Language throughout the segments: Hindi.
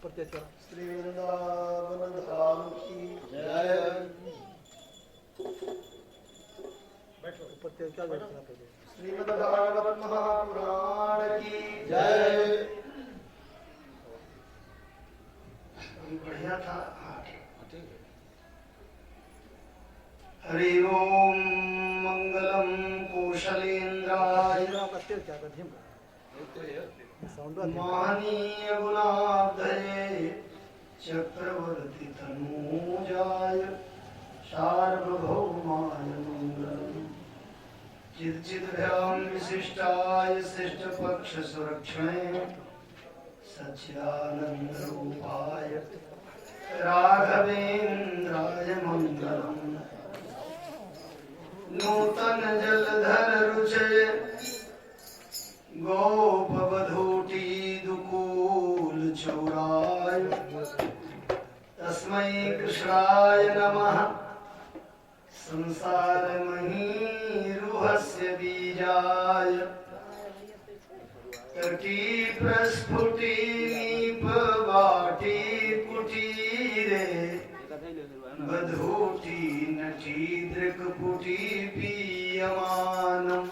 श्री वृंदावन धाम की जय। श्रीमद् भागवत महापुराण की जय। बढ़िया था। हरि ओम मंगलम कौशलेन्द्राय महनीय गुणाब्धये चक्रवर्ती तनूजाय सार्वभौमाय मंगलम्। चिद्चिद्भ्यां विशिष्टाय शिष्टपक्ष सुरक्षणे सच्चिदानंद रूपाय राघवेन्द्राय मंगलम्। नूतन जलधर रुचय गोपवधूटी दुकूल चौराय तस्मै कृष्णाय नमः। संसार महीरुहस्य बीजाय तटी प्रस्फुटी नीपवाटी कुटीरे बधूटी नटी दृक्पुटी पीयमानम्।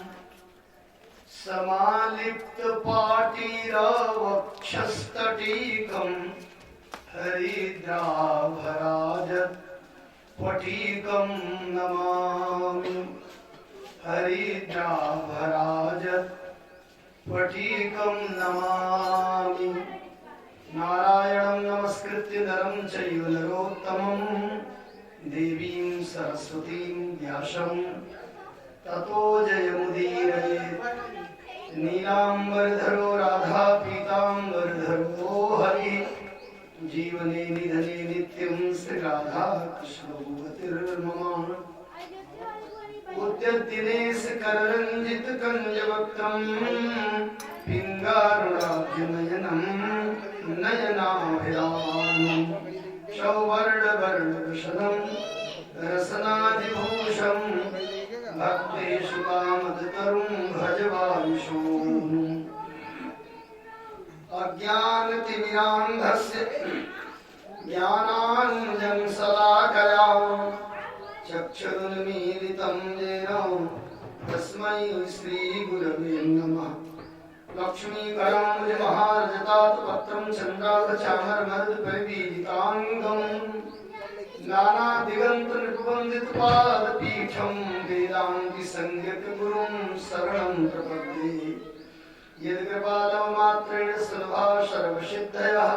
समालिप्त पाटीरवक्षस्तटीकम् हरिद्राभराजत् पटीकं नमामि। हरिद्राभराजत् पटीकं नमामि। नारायणं नमस्कृत्य नरं चैव नरोत्तमं देवीं सरस्वतीं व्यासं ततो जयमुदीरयेत्। नीलाम्बरधरो राधा पीताम्बरधरो हरि जीवने निधने नित्यं श्री राधा कृष्ण गतिर्मम। उद्यद्दिनेश कररञ्जित कंजवक्त्रं पिङ्गारुणाब्जनयनं नयनाभिरामं सौवर्णवर्णभूषणं रसनादिभूषं भक्तेषु कामदतरुं भजवांशोऽनुम्। अज्ञानतिमिरान्धस्य ज्ञानाञ्जनं शलाकया चक्षुरुन्मीलितं येन तस्मै श्रीगुरवे नमः। लक्ष्मीकराम्बुजमहारजतात् पत्रं चन्द्रार्कचामरमर्दपरिपीडिताङ्गं नानादिगन्तनृपवन्दितपादपीठं वेदान्तिसंज्ञकगुरुं शरणं प्रपद्ये। यद्कृपालवमात्रेण सुलभा सर्वसिद्धयः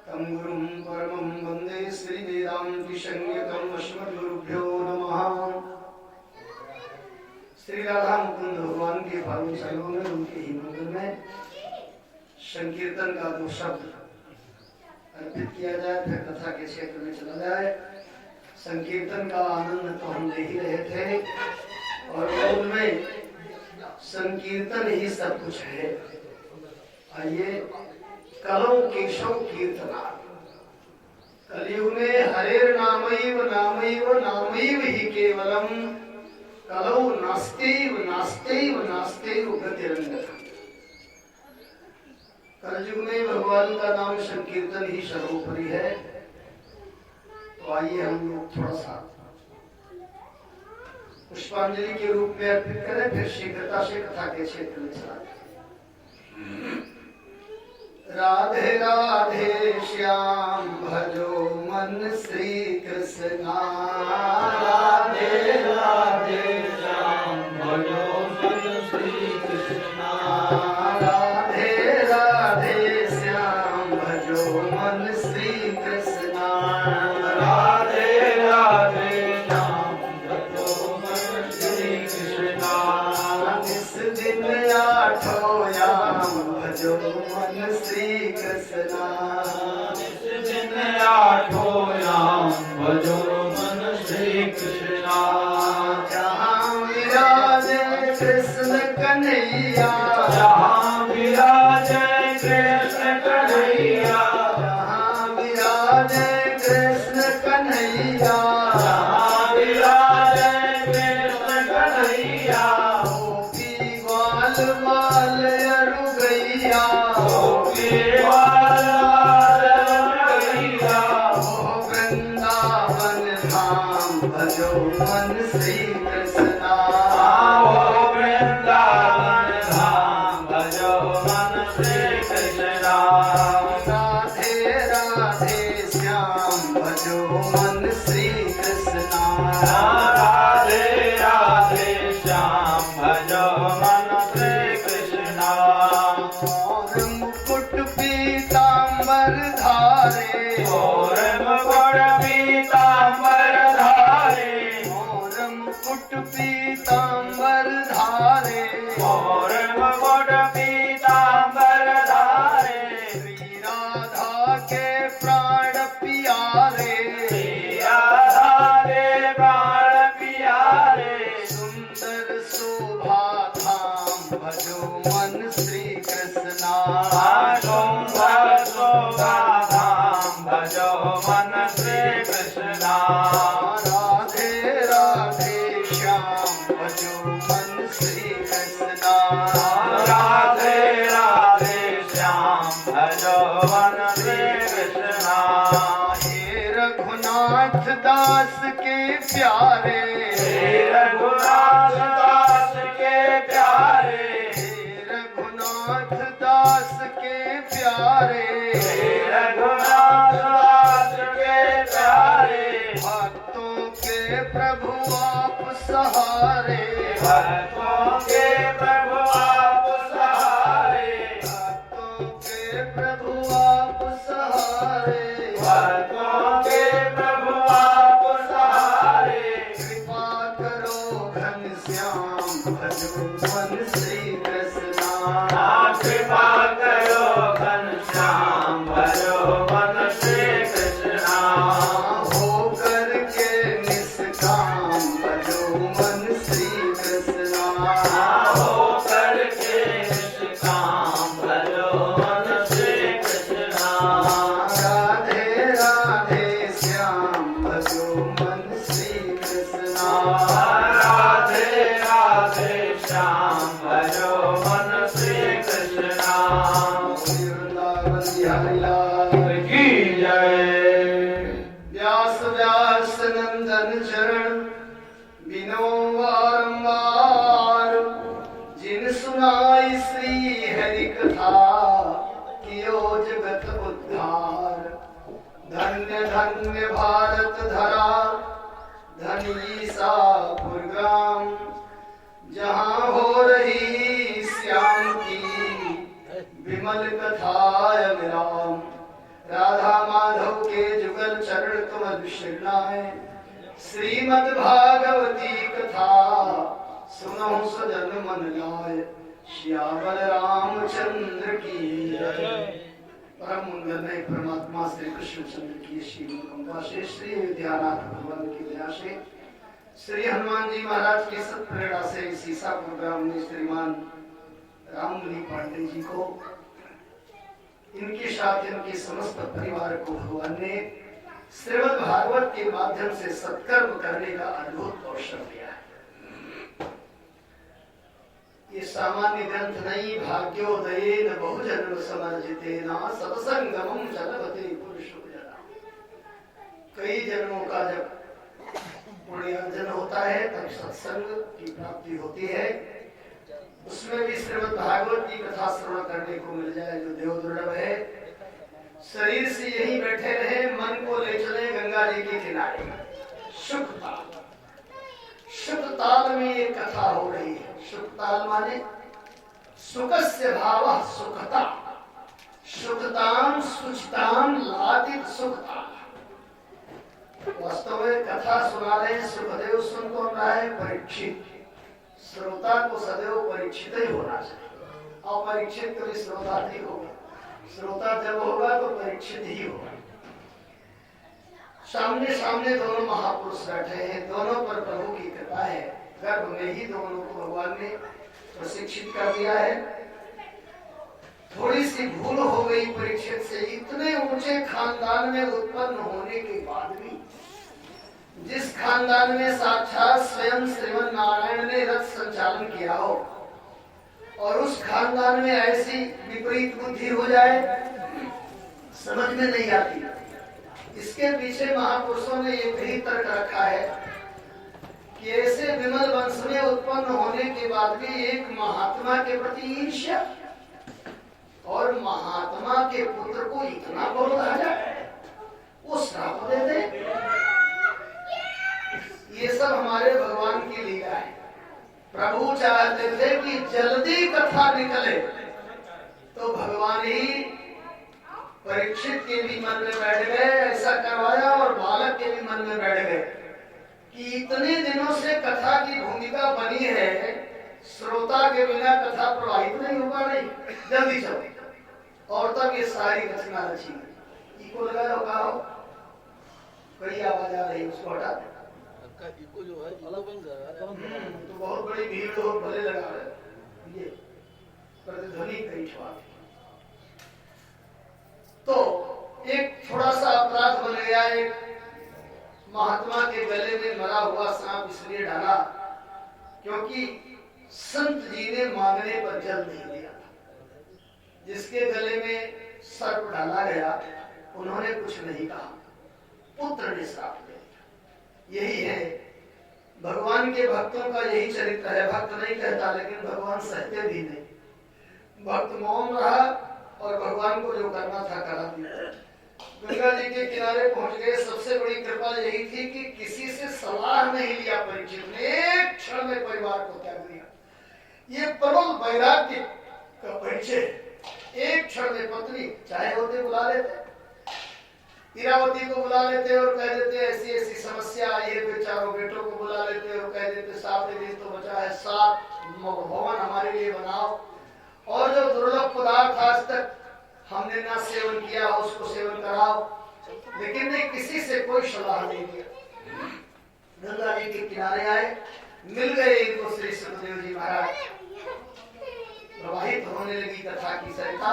तं गुरुं परमं वन्दे श्रीवेदान्तिसंज्ञकम्। अस्मद्गुरुभ्यो नमः। श्री राधा मुकुंद भगवान के पावन चरणों में उनके ही मंदिर में संकीर्तन का दो शब्द अर्पित किया जाए, फिर कथा के क्षेत्र में चला जाए। संकीर्तन का आनंद तो हम ले ही रहे थे और उनमें संकीर्तन ही सब कुछ है। आइए, कलौ केशव कीर्तना। कलयुग में हरेर नामैव नामैव नामैव ही केवलम कलौ नास्त्यैव नास्त्यैव नास्त्यैव गतिरन्यथा। कलयुग में भगवान का नाम संकीर्तन ही सर्वोपरि है। तो आइए हम लोग थोड़ा सा पुष्पांजलि के रूप में अर्पित करें, फिर शीघ्रता से कथा के क्षेत्र में चला। राधे राधे श्याम भजो मन श्री कृष्ण। राधे राधे श्याम भजो मन श्री कृष्ण। राधे राधे श्याम भजो मन श्री कृष्ण। राधे राधे श्याम भजो मन श्री कृष्ण। इस दिन आठों याम भजो मन श्री कृष्ण। इस दिन आठों याम भजो मन श्री कृष्ण। जहाँ विराजे कृष्ण कन्हैया, जहाँ विराजे कृष्ण कन्हैया, जहाँ विराजे भजो मन श्री कृष्णा हो वृंदावन धाम भजो मन श्री कृष्णा राधे राधे श्याम भजो मन श्री कृष्णा राधे राधे श्याम भजो मन श्री कृष्णा और मुकुट पीतांबर धारे और मुकुट पीतांबर धारे और मुकुट पीतांबर धारे और मुकुट पीतांबर धारे श्री राधा के प्राण प्यारे श्री राधा के प्राण प्यारे सुंदर शोभा धाम भजो मन श्री कृष्णा सुंदर शोभा धाम भजो मन श्री कृष्णा राधे राधे श्याम भजो मन श्री कृष्णा राधे राधे श्याम भजो मन श्री कृष्णा हे रघुनाथ दास के प्यारे हे रघुनाथ दास के प्यारे हे रघुनाथ दास के प्यारे हे रघुनाथ दास के प्यारे भक्तों के प्रभु आप सहारे भक्तों के प्रभु आप सहारे भक्तों के प्रभु आप सहारे भक्तों के प्रभु आप सहारे कृपा करो घनश्याम भजो मन श्री कृष्णा कृपा करो घनश्याम भजो मन श्री कृष्णा हो करके निष्काम भजो मन श्री कृष्णा हो करके निष्काम भजो मन श्री कृष्णा राधे राधे श्याम भजो मन श्री कृष्णा राधे राधे श्याम भजो मन श्री कृष्णा वृंदावन बिहारी लाल की जय व्यास व्यास नंदन चरण बिनो बारंबार जिन सुनाई श्री हरि कथा कियो जगत उद्धार धन्य धन्य भारत धरा धनी सा ग्राम जहाँ हो रही श्याम की विमल कथा विराम राधा माधव के जुगल चरण कमल शरणाए श्रीमद् भागवती कथा सुनो सजन मन लाय श्यामल रामचंद्र की जय परम मंगलमय परमात्मा श्री कृष्ण चंद्र की श्री अनुकंपा से श्री विद्यानाथ भगवान की दया से श्री हनुमान जी महाराज की सत प्रेरणा से इस ईसापुर ग्राम में श्रीमान राममुनि पांडे जी को इनके साथ इनके समस्त परिवार को भगवान ने श्रीमद् भागवत के माध्यम से सत्कर्म करने का अद्भुत अवसर दिया है। ये सामान्य ग्रंथ नहीं, भाग्योदये न बहुजन्म समर्जिते न सत्संगमम चलवते पुरुषो जना। कई जन्मों का जब पुण्यार्जन होता है तब सत्संग की प्राप्ति होती है। उसमें भी श्रीमद् भागवत की कथा श्रवण करने को मिल जाए जो देव दुर्लभ है। शरीर से यहीं बैठे रहे, मन को ले चले गंगा जी के किनारे। सुख ताल, सुख ताल में ये कथा हो रही है। सुख ताल माने सुखस्य भावः सुखता, सुखताम सुचिताम लादित सुखता। वास्तव में कथा सुना रहे सुखदेव, सुन कौन रहा है? परीक्षित। श्रोता को सदैव परीक्षित ही होना चाहिए। अपरीक्षित कभी श्रोता नहीं होगा। श्रोता जब होगा तो परीक्षित ही होगा। सामने सामने दोनों महापुरुष बैठे हैं, दोनों पर प्रभु की कृपा है। गर्भ में ही दोनों को भगवान ने प्रशिक्षित कर दिया है। थोड़ी सी भूल हो गई परीक्षित से, इतने ऊंचे खानदान में उत्पन्न होने के बाद भी, जिस खानदान में साक्षात स्वयं श्रीमन नारायण ने रथ संचालन किया हो, और उस खानदान में ऐसी विपरीत बुद्धि हो जाए, समझ में नहीं आती। इसके पीछे महापुरुषों ने एक ही तर्क रखा है। कि ऐसे विमल वंश में उत्पन्न होने के बाद भी एक महात्मा के प्रति ईर्ष्या और महात्मा के पुत्र को इतना बहुत आ जाए, वो श्राप दे दे। ये सब हमारे भगवान की लीला है। प्रभु चाहते थे कि जल्दी कथा निकले, तो भगवान ही परीक्षित के भी मन में बैठ गए, ऐसा करवाया, और बालक के भी मन में बैठ गए कि इतने दिनों से कथा की भूमिका बनी है, श्रोता के बिना कथा प्रवाहित नहीं हो पा रही, जल्दी चलो। और तब ये सारी रचना रची। इको लगाओ, गाओ, कई आवाज आ रही, उसको हटा दे। इको जो है अलग बन जा रहा है, तो बहुत बड़ी भीड़ हो, भले लगा रहे, ये प्रतिध्वनि कई छुआ। तो एक थोड़ा सा अपराध बन गया, एक महात्मा के गले में मरा हुआ सांप इसलिए डाला क्योंकि संत जी ने मांगने पर जल नहीं दिया था। जिसके गले में सर्प डाला गया, उन्होंने कुछ नहीं कहा, पुत्र ने श्राप दे दिया। यही है भगवान के भक्तों का, यही चरित्र है। भक्त नहीं कहता, लेकिन भगवान सहते भी नहीं। भक्त मौन रहा और भगवान को जो करना था करा दिया। गंगा जी के किनारे पहुंच गए। सबसे बड़ी कृपा यही थी कि किसी से सलाह नहीं लिया परीक्षित ने, एक क्षण में परिवार को त्याग दिया। ये प्रबल वैराग्य का परिचय। एक क्षण में पत्नी चाहे होते बुला लेते, इरावती को बुला लेते और कह देते ऐसी ऐसी समस्या आई है, फिर चारों बेटों को बुला लेते और कह देते 7 दिन तो बचा है, 7 भवन हमारे लिए बनाओ, और जो दुर्लभ पदार्थ आज तक हमने ना सेवन किया उसको सेवन कराओ। लेकिन नहीं, किसी से कोई सलाह नहीं दिया। गंगा जी के किनारे आए, मिल गए इनको श्री सुखदेव जी महाराज। प्रवाहित होने लगी कथा की सरिता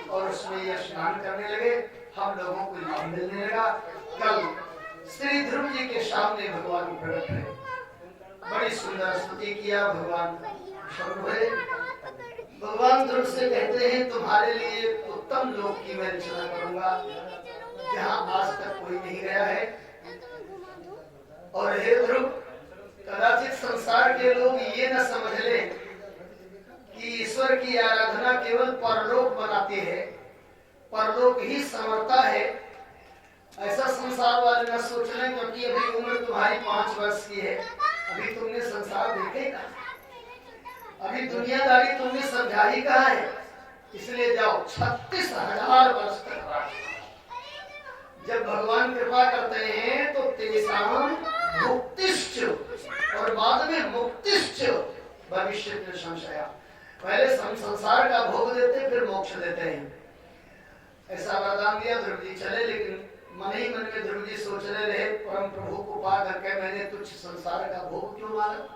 और उसमें यह स्नान करने लगे। हम लोगों को लाभ मिलने लगा। कल श्री ध्रुव जी के सामने भगवान प्रकट है, बड़ी सुंदर स्तुति किया। भगवान प्रसन्न हुए। भगवान ध्रुव से कहते हैं तुम्हारे लिए उत्तम लोक की मैं रचना करूंगा, जहाँ आज तक कोई नहीं गया है। और हे ध्रुव, कदाचित संसार के लोग ये न समझ ले कि ईश्वर की आराधना केवल परलोक बनाती है, परलोक ही समर्था है। ऐसा संसार वाले न सोच लें, क्योंकि अभी उम्र तुम्हारी 5 वर्ष की है, अभी तुमने संसार देखेगा, अभी दुनियादारी तुमने समझा ही कहा है। इसलिए जाओ 36,000 वर्ष तक। जब भगवान कृपा करते हैं तो तेसाम भुक्तिश्च और बाद में मुक्तिश्च भविष्य में संशया। पहले संसार का भोग देते, फिर मोक्ष देते हैं। ऐसा वरदान दिया। ध्रुव जी चले, लेकिन मन ही मन में ध्रुव जी सोचने रहे, परम प्रभु को पा करके मैंने तुच्छ संसार का भोग क्यों माना।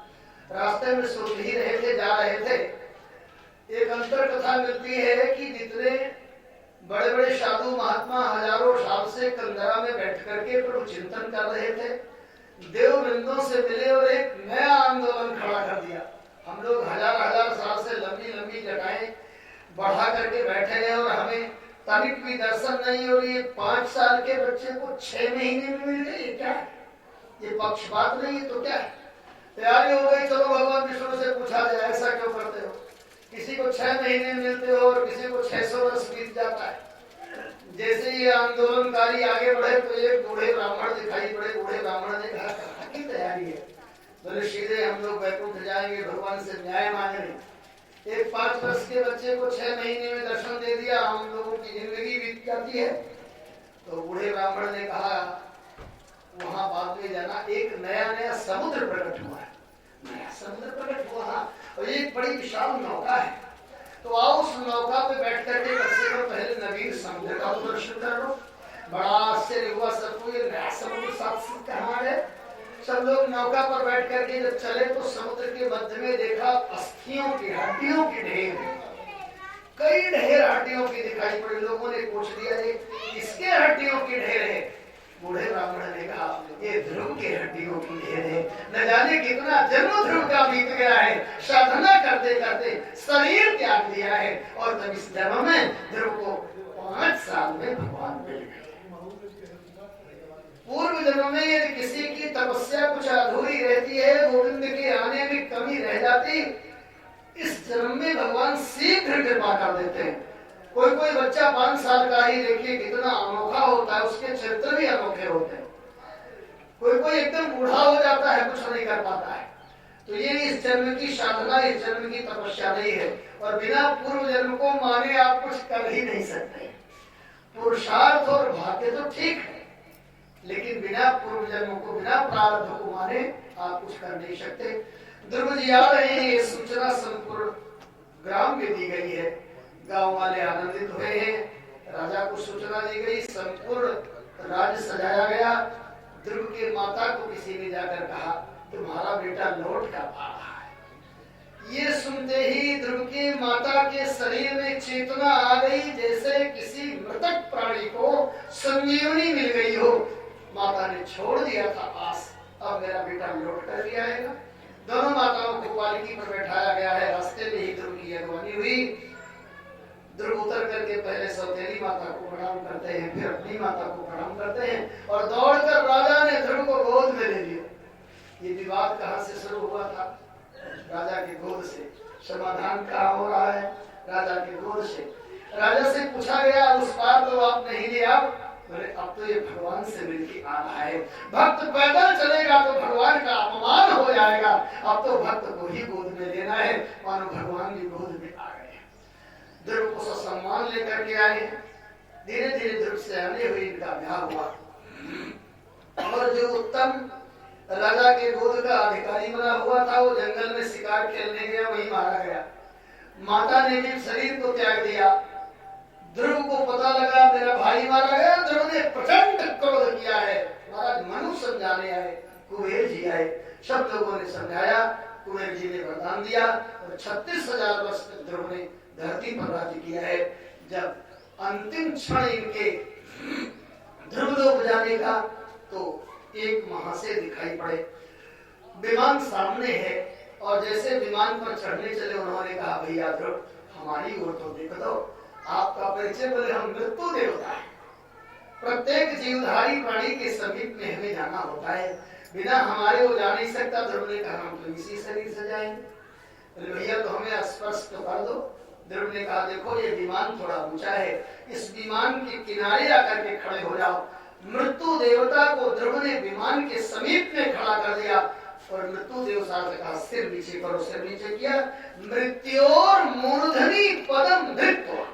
रास्ते में सोच ही रहे थे, जा रहे थे। एक अंतर कथा मिलती है कि जितने बड़े बड़े साधु महात्मा हजारों साल से कंदरा में बैठ करके प्रभु चिंतन कर रहे थे, देव वृंदों से मिले और एक नया आंदोलन खड़ा कर दिया। हम लोग हजार साल से लंबी लंबी जटाएं बढ़ा करके बैठे हैं और हमें तनिक भी दर्शन नहीं हो रही है। 5 साल के बच्चे को 6 महीने में मिल गए, क्या है ये? पक्षपात नहीं है तो क्या है? तैयारी हो गई, चलो भगवान विष्णु से पूछा जाए ऐसा क्यों करते हो। किसी को 6 महीने मिलते हो और किसी को 600 वर्ष बीत जाता है। जैसे ये आंदोलनकारी आगे बढ़े तो एक बूढ़े ब्राह्मण दिखाई पड़े। बूढ़े ब्राह्मण ने कहा कथा की तैयारी है, बोले सीधे हम लोग वैकुंठ जाएंगे, भगवान से न्याय मांगने। एक 5 वर्ष के बच्चे को 6 महीने में दर्शन दे दिया, हम लोगों की जिंदगी बीत जाती है। तो बूढ़े ब्राह्मण ने कहा वहां बाद में जाना, एक नया समुद्र प्रकट हुआ है, नया समुद्र प्रकट हुआ है और एक बड़ी विशाल नौका है। तो आओ उस नौका पे बैठ करके पहले नवीन समुद्र का दर्शन कर लो। बड़ा आश्चर्य हुआ सबको, ये नया समुद्र साक्षात कहाँ है। सब लोग नौका पर बैठ करके जब चले तो समुद्र के मध्य में देखा अस्थियों की, हड्डियों की ढेर, कई ढेर हड्डियों की दिखाई पड़ी। लोगों ने पूछ दिया किसके हड्डियों की ढेर है। बूढ़े ब्राह्मण ने कहा ये ध्रुव के हड्डियों की ढेर है। न जाने कितना जन्म ध्रुव का बीत गया है, साधना करते करते शरीर त्याग दिया है और तब इस जन्म में ध्रुव को 5 साल में भगवान मिल गए। पूर्व जन्म में यदि किसी की तपस्या कुछ अधूरी रहती है, गोविंद के आने में कमी रह जाती, इस जन्म में भगवान शीघ्र कृपा कर देते हैं। कोई कोई बच्चा 5 साल का ही देखिए कितना अनोखा होता है, उसके चरित्र भी अनोखे होते हैं। कोई कोई एकदम बूढ़ा हो जाता है, कुछ नहीं कर पाता है। तो ये इस जन्म की साधना, इस जन्म की तपस्या नहीं है। और बिना पूर्व जन्म को माने आप कुछ कर ही नहीं सकते। पुरुषार्थ और भाग्य तो ठीक है, लेकिन बिना पूर्व जन्म को, बिना प्रारब्ध को माने आप कुछ कर नहीं सकते। ध्रुव जी आ रहे हैं, ये सूचना संपूर्ण ग्राम में दी गई है। गांव वाले आनंदित हुए हैं, राजा को सूचना दी गई, संपूर्ण राज्य सजाया गया। ध्रुव के माता को किसी ने जाकर कहा तुम्हारा बेटा लौट कर आ रहा है। ये सुनते ही ध्रुव की माता के शरीर में चेतना आ गई, जैसे किसी मृतक प्राणी को संजीवनी मिल गई हो। माता ने छोड़ दिया था आस, अब मेरा बेटा लौट कर भी आएगा। दोनों माताओं को पालकी पर बैठाया गया है। रास्ते में ही ध्रुव की अगवानी हुई। ध्रुव उतर करके पहले सौतेली माता को प्रणाम करते हैं, फिर अपनी माता को प्रणाम करते हैं और दौड़कर राजा ने ध्रुव को गोद में ले लिया। ये विवाद कहाँ से शुरू हुआ था? राजा की गोद से। समाधान कहाँ हो रहा है? राजा की गोद से। राजा से पूछा गया उस बार तो आप नहीं लिया, बोले अब तो ये भगवान से मिलके आ रहा है। भक्त पैदल चलेगा तो भगवान का अपमान हो जाएगा, अब तो भक्त को ही गोद में लेना है, मानो भगवान भी गोद में आ गए। ध्रुव को सम्मान लेकर के आए। धीरे धीरे ध्रुव से आने हुई इनका ब्याह हुआ। और जो उत्तम राजा के गोद का अधिकारी बना हुआ था, वो जंगल में शिकार खेलने गया, वहीं मारा गया। माता ने भी शरीर को त्याग दिया। ध्रुव को पता लगा मेरा भाई मारा गया। ध्रुव ने प्रचंड क्रोध किया है। महाराज मनु समझाने आए, कुबेर जी आए, सब लोगों ने समझाया। कुबेर जी ने वरदान दिया और 36,000 वर्ष तक ध्रुव ने धरती पर राज्य किया है। जब अंतिम क्षण इनके ध्रुवलोक जाने का, तो एक महाशय दिखाई पड़े। विमान सामने है और जैसे विमान पर चढ़ने चले, उन्होंने कहा भैया ध्रुव हमारी ओर तो देख दो, आपका परिचय। बोले हम मृत्यु देवता है, प्रत्येक जीवधारी प्राणी के समीप में हमें जाना होता है, बिना हमारे वो जा नहीं सकता। ध्रुव ने कहा हम तो इसी शरीर से जाएंगे। बोले भैया तो हमें स्पर्श तो कर दो। ध्रुव ने कहा देखो ये विमान थोड़ा ऊंचा है, इस विमान के किनारे आकर के खड़े हो जाओ। मृत्यु देवता को ध्रुव ने विमान के समीप में खड़ा कर दिया और मृत्यु देवता से कहा सिर नीचे करो। सिर नीचे किया। मृत्योर मूर्धनि पदम धृत्वा,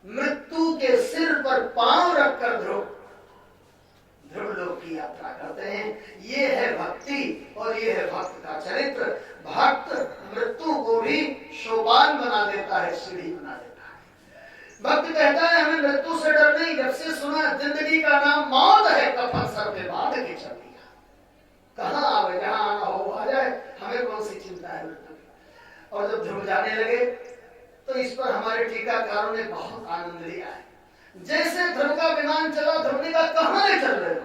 मृत्यु के सिर पर पांव रखकर ध्रुव लोक की यात्रा करते हैं। ये है भक्ति और ये है भक्त का चरित्र। भक्त मृत्यु को भी शोभान बना देता है, सीढ़ी बना देता है। भक्त कहता है हमें मृत्यु से डर नहीं, जब से सुना जिंदगी का नाम मौत है, कफन सर पे बांध के चल दिया। कहाँ आवे, जहाँ आना हो आ जाए, हमें कौन सी चिंता है मृत्यु की। और जब ध्रुव जाने लगे तो इस पर हमारे टीकाकारों ने बहुत आनंद लिया है। जैसे ध्रुव का विमान चला, ध्रुव ने कहा कहाँ ले चल रहे हो?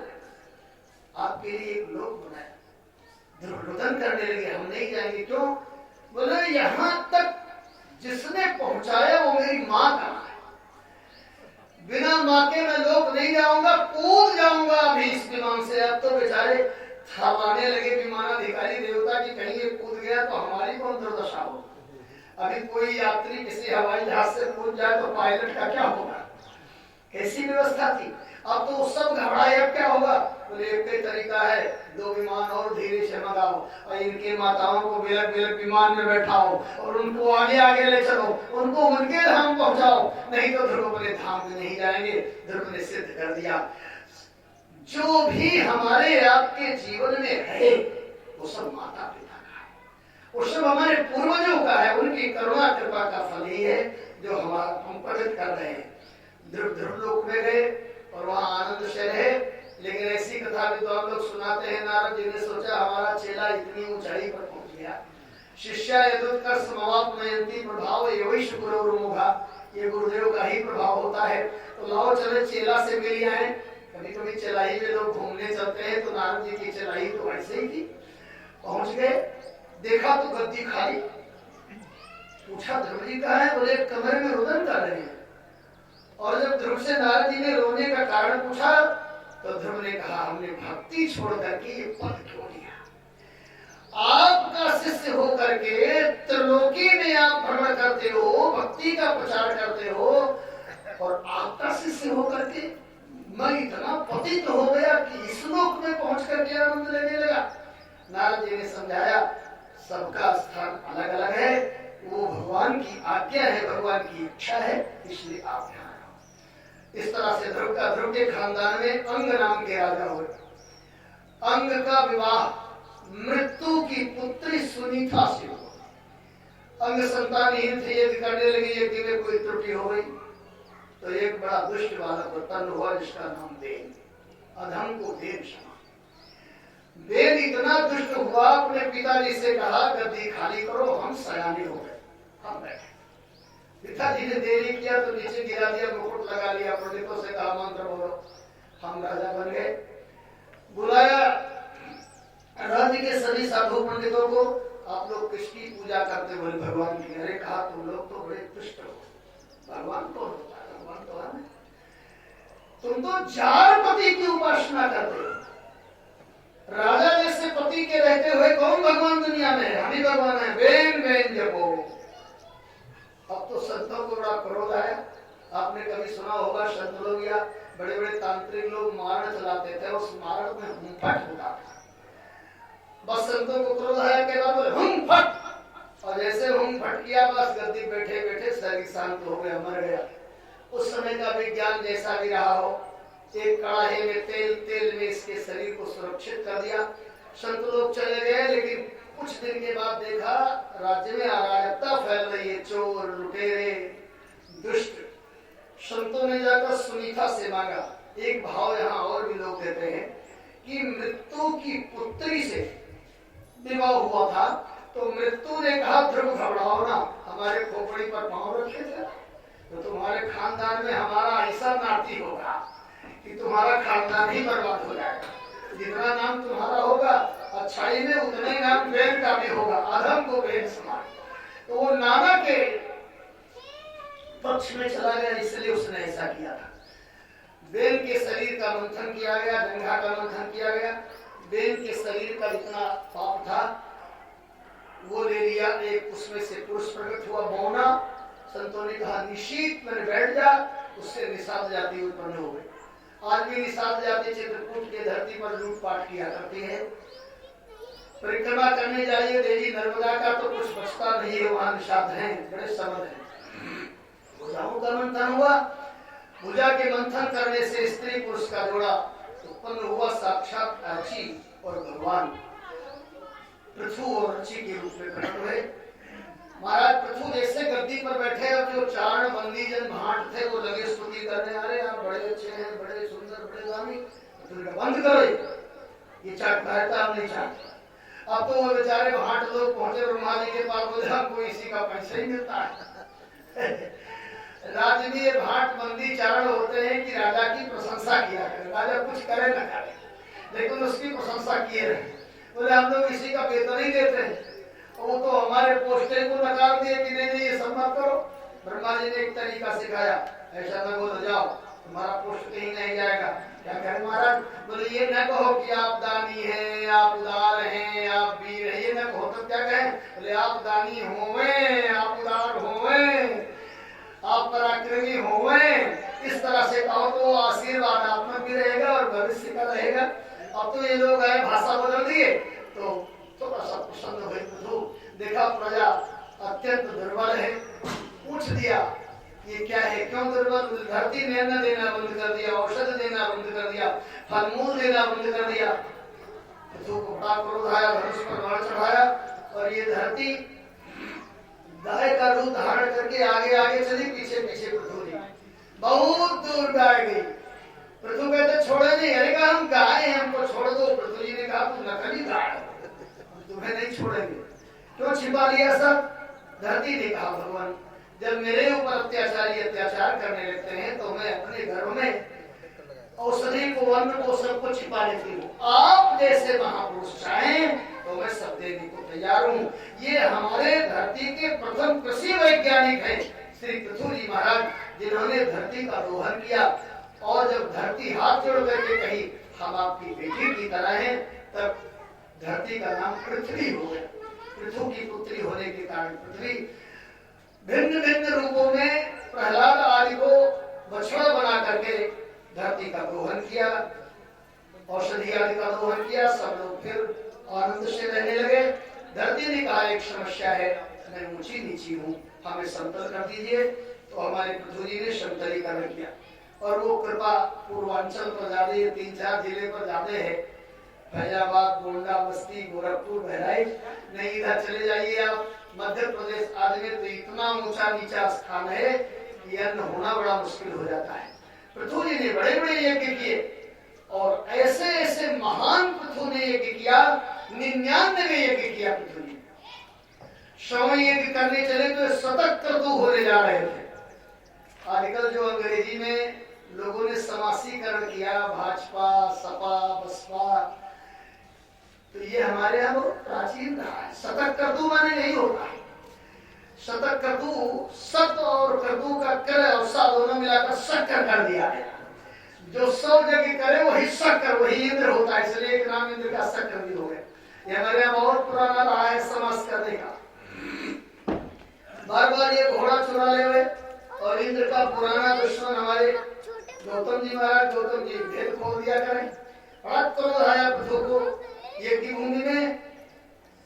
आपके लिए एक लोक बनाया। ध्रुव रुदन करने लगे हम नहीं जाएंगे। क्यों? बोले यहाँ तक जिसने पहुंचाया वो मेरी माँ कहाँ है? बिना माँ के मैं लोक नहीं जाऊंगा, कूद जाऊंगा अभी इस विमान से। अब तो बेचारे थरवाने लगे विमानाधिकारी देवता की, कहीं ये कूद गया तो हमारी कौन दुर्दशा हो। अभी कोई यात्री किसी हवाई जहाज से कूद जाए तो पायलट का क्या होगा? कैसी व्यवस्था थी। अब तो सब घबराए, अब क्या होगा? बोले एक ही तरीका है, 2 विमान और धीरे से मंगाओ और इनके माताओं को बेलक बेलक विमान में बैठाओ और उनको आगे आगे ले चलो, उनको उनके धाम पहुंचाओ, नहीं तो ध्रुव अपने धाम में नहीं जाएंगे। ध्रुव ने सिद्ध कर दिया जो भी हमारे आपके जीवन में है वो सब माता पिता का है, वो सब हमारे पूर्वजों का है। उनकी करुणा कृपा का फल ही है जो हम प्रकट कर रहे हैं। ध्रुव लोक में गए और वहाँ आनंद से रहे। लेकिन ऐसी कथा भी तो हम लोग सुनाते हैं, नारद जी ने सोचा हमारा चेला इतनी ऊंचाई पर पहुंच गया। शिष्या यदुत्कर्ष समाप्नयन्ति प्रभाव एवैष गुरुर्मुखा, ये गुरुदेव का ही प्रभाव होता है। तो लाओ चले चेला से मिल आए। कभी कभी चेलाई में लोग घूमने चलते हैं, तो नारद जी की चेलाई तो ऐसे ही थी। पहुंच गए, देखा तो गद्दी खाली। पूछा ध्रुव जी कहाँ है? बोले कमरे में रुदन कर रहे हैं। और जब ध्रुव से नारद जी ने रोने का कारण पूछा तो ध्रुव ने कहा हमने भक्ति छोड़ करके ये पद क्यों लिया? आपका शिष्य होकर के त्रिलोकी में आप भ्रमण करते हो, भक्ति का प्रचार करते हो, और आपका शिष्य होकर के मैं इतना पतित हो गया कि इस लोक में पहुंच करके आनंद लेने लगा। नारद जी ने समझाया सबका स्थान अलग अलग है, वो भगवान की आज्ञा है, भगवान की इच्छा है, इसलिए आप यहाँ रहो। इस तरह से ध्रुव के खानदान में अंग नाम के राजा हुए। अंग का विवाह मृत्यु की पुत्री सुनीता से हुआ। अंग संतानहीन थे, यज्ञ करने लगे, यज्ञ में कोई त्रुटि हो गई तो एक बड़ा दुष्ट बालक उत्पन्न हुआ जिसका नाम देन, अधम को देन क्षमा। देन इतना दुष्ट हुआ, अपने पिताजी से कहा गद्दी खाली करो, हम सयाने हो गए, हम बैठे। पिताजी ने देरी किया तो नीचे गिरा दिया, मुकुट लगा लिया, पंडितों से कहा मंत्र बोलो, हम राजा बन गए। बुलाया राज्य के सभी साधु पंडितों को, आप लोग किसकी पूजा करते? बोले भगवान की। अरे कहा तुम लोग तो बड़े दुष्ट हो, भगवान कौन होता है? भगवान तो है, तुम तो जार पति की उपासना करते हो। राजा जैसे पति के रहते हुए कौन भगवान दुनिया में है? हम ही भगवान है। बेन बेन जपो। अब तो संतों को बड़ा क्रोध आया। आपने कभी सुना होगा संत लोग या बड़े बड़े तांत्रिक लोग मारण चलाते थे, उस मारण में हुंफट होता था। बस संतों को क्रोध आया के बाद बोले हुंफट, और जैसे हुंफट किया बस गद्दी बैठे बैठे शरीर शांत हो गया, मर गया। उस समय का विज्ञान जैसा भी रहा हो, एक कड़ाहे में तेल में इसके शरीर को सुरक्षित कर दिया। संत लोग चले गए, लेकिन कुछ दिन के बाद देखा राज्य में अराजकता फैल रही है, चोर लुटेरे दुष्ट। संतों ने जाकर सुनीता से मांगा, एक भाव यहाँ और भी लोग देते हैं कि मृत्यु की पुत्री से विवाह हुआ था, तो मृत्यु ने कहा ध्रुव घबराओ ना, हमारे खोपड़ी पर पांव रखे थे, तो तुम्हारे खानदान में हमारा ऐसा नाती होगा कि तुम्हारा खानदान ही बर्बाद हो जाएगा। जितना नाम तुम्हारा होगा अच्छाई में उतने नाम बेन का भी होगा, अधम को बेन समान। तो वो नाना के पक्ष में चला गया, इसलिए उसने ऐसा किया था। बेन के शरीर का मंथन किया गया, गंगा का मंथन किया गया। बेन के शरीर का जितना पाप था वो ले लिया, एक उसमें से पुरुष प्रकट हुआ बौना। संतों ने कहा निशीत मैंने बैठ जा, उससे निषाद जाति उत्पन्न हो गई। आज भी निषाद जाति चित्रकूट के धरती पर लूटपाट किया करती है। परिक्रमा करने जाइए देवी नर्मदा का तो कुछ बचता नहीं है, वहां निषाद हैं, बड़े समझ हैं। भुजाओं का मंथन हुआ, भुजा के मंथन करने से स्त्री पुरुष का जोड़ा उत्पन्न हुआ, साक्षात अर्ची और भगवान पृथु और अर्ची के रूप में प्रकट हुए। महाराज पृथु जैसे गद्दी पर बैठे और जो चारण बंदी जन भाट थे वो लगे स्तुति करने, अरे आप बड़े अच्छे हैं, बड़े सुंदर, बड़े दामी, बंद करो ये चाटकारिता हम नहीं चाहते। अब तो वो बेचारे भाट लोग पहुंचे ब्रह्मा जी के पास, बोले हमको इसी का पैसा ही मिलता है। राज्य में ये भाट बंदी चारण होते हैं कि राजा की प्रशंसा किया करे, राजा कुछ करे न करे, लेकिन उसकी प्रशंसा किए रहे। बोले हम लोग इसी का वेतन ही देते हैं, वो तो हमारे पोस्टे को नकार दिए कि नहीं ये सब मत करो। ब्रह्मा जी ने एक तरीका सिखाया, ऐसा न बोलो जाओ तुम्हारा पोस्ट कहीं नहीं जाएगा। क्या कहे महाराज? बोले ये न कहो कि आप दानी हैं, आप उदार हैं, आप वीर हैं, ये न कहो तो क्या कहें? बोले आप दानी होवे, आप उदार होवे, आप पराक्रमी होवे, इस तरह से कहो तो आशीर्वादात्मक भी रहेगा और भविष्य का रहेगा। अब तो ये लोग आए भाषा बदल दिए तो थोड़ा सा प्रसन्न हुए। प्रभु देखा प्रजा अत्यंत दुर्बल है, पूछ दिया ये क्या है, क्यों दुर्बल? धरती ने न देना बंद कर दिया, औषध देना बंद कर दिया, फल मूल देना बंद कर दिया। प्रभु को बड़ा क्रोध आया, धनुष पर बाण चढ़ाया और ये धरती गाय का रूप धारण करके आगे आगे चली, पीछे पीछे पृथु जी बहुत दूर गाय गई। पृथु कहते छोड़े नहीं, अरे कहा हम गाय हैं, हमको छोड़ दो। पृथु जी ने कहा तुम नकली गाय, तुम्हें नहीं छोड़ेंगे। क्यों छिपा लिया सब? धरती ने कहा भगवान जब मेरे ऊपर अत्याचारी अत्याचार करने लगते हैं तो मैं अपने घरों में औषधि को, अन्न को, सबको छिपा लेती हूँ। आप जैसे महापुरुष चाहें तो मैं सब देने को तैयार हूँ। ये हमारे धरती के प्रथम कृषि वैज्ञानिक हैं श्री पृथु जी महाराज, जिन्होंने धरती का दोहन किया और जब धरती हाथ जोड़ करके कही हम आपकी बेटी की तरह हैं, तब धरती का नाम पृथ्वी हो गया। पृथु की पुत्री होने के कारण पृथ्वी। भिन्न भिन्न रूपों में प्रहलाद आदि को बछड़ा बना करके धरती का दोहन किया, औषधि आदि का दोहन किया। सब लोग फिर आनंद से रहने लगे। धरती ने कहा एक समस्या है, मैं ऊंची नीची हूँ, हमें समतल कर दीजिए। तो हमारे पृथु जी ने समतलीकरण किया और वो कृपा पूर्वांचल पर ज्यादा, 3-4 जिले पर ज्यादा है, फैजाबाद, गोंडा, बस्ती, गोरखपुर, बहराइच। नहीं इधर चले जाइए आप मध्य प्रदेश आदि में, तो इतना ऊंचा नीचा स्थान है कि अन्न होना बड़ा मुश्किल हो जाता है। पृथु जी ने बड़े बड़े यज्ञ किए और ऐसे ऐसे महान पृथु ने यज्ञ किया, 99 यज्ञ किया पृथु जी। 100 यज्ञ करने चले तो शतक क्रतु होने जा रहे थे। आजकल जो अंग्रेजी में लोगों ने समासीकरण किया, भाजपा, सपा, बसपा, तो ये हमारे यहाँ बहुत प्राचीन रहा है। शतक क्रतु माने नहीं होता है। शतक क्रतु, सत और क्रतु का कर और सा दोनों मिलाकर शक्कर कर दिया है। जो 100 जगह करे वही शक्कर, वही इंद्र होता है, इसलिए एक नाम इंद्र का शक्कर भी हो गया। ये हमारे यहाँ बहुत पुराना रहा है समास करने का। बार बार ये घोड़ा चुरा ले हुए और इंद्र का पुराना दुश्मन हमारे गौतम जी महाराज, गौतम जी भेद खोल दिया करें। बड़ा क्रोध आया पृथु को। यज्ञ भूमि में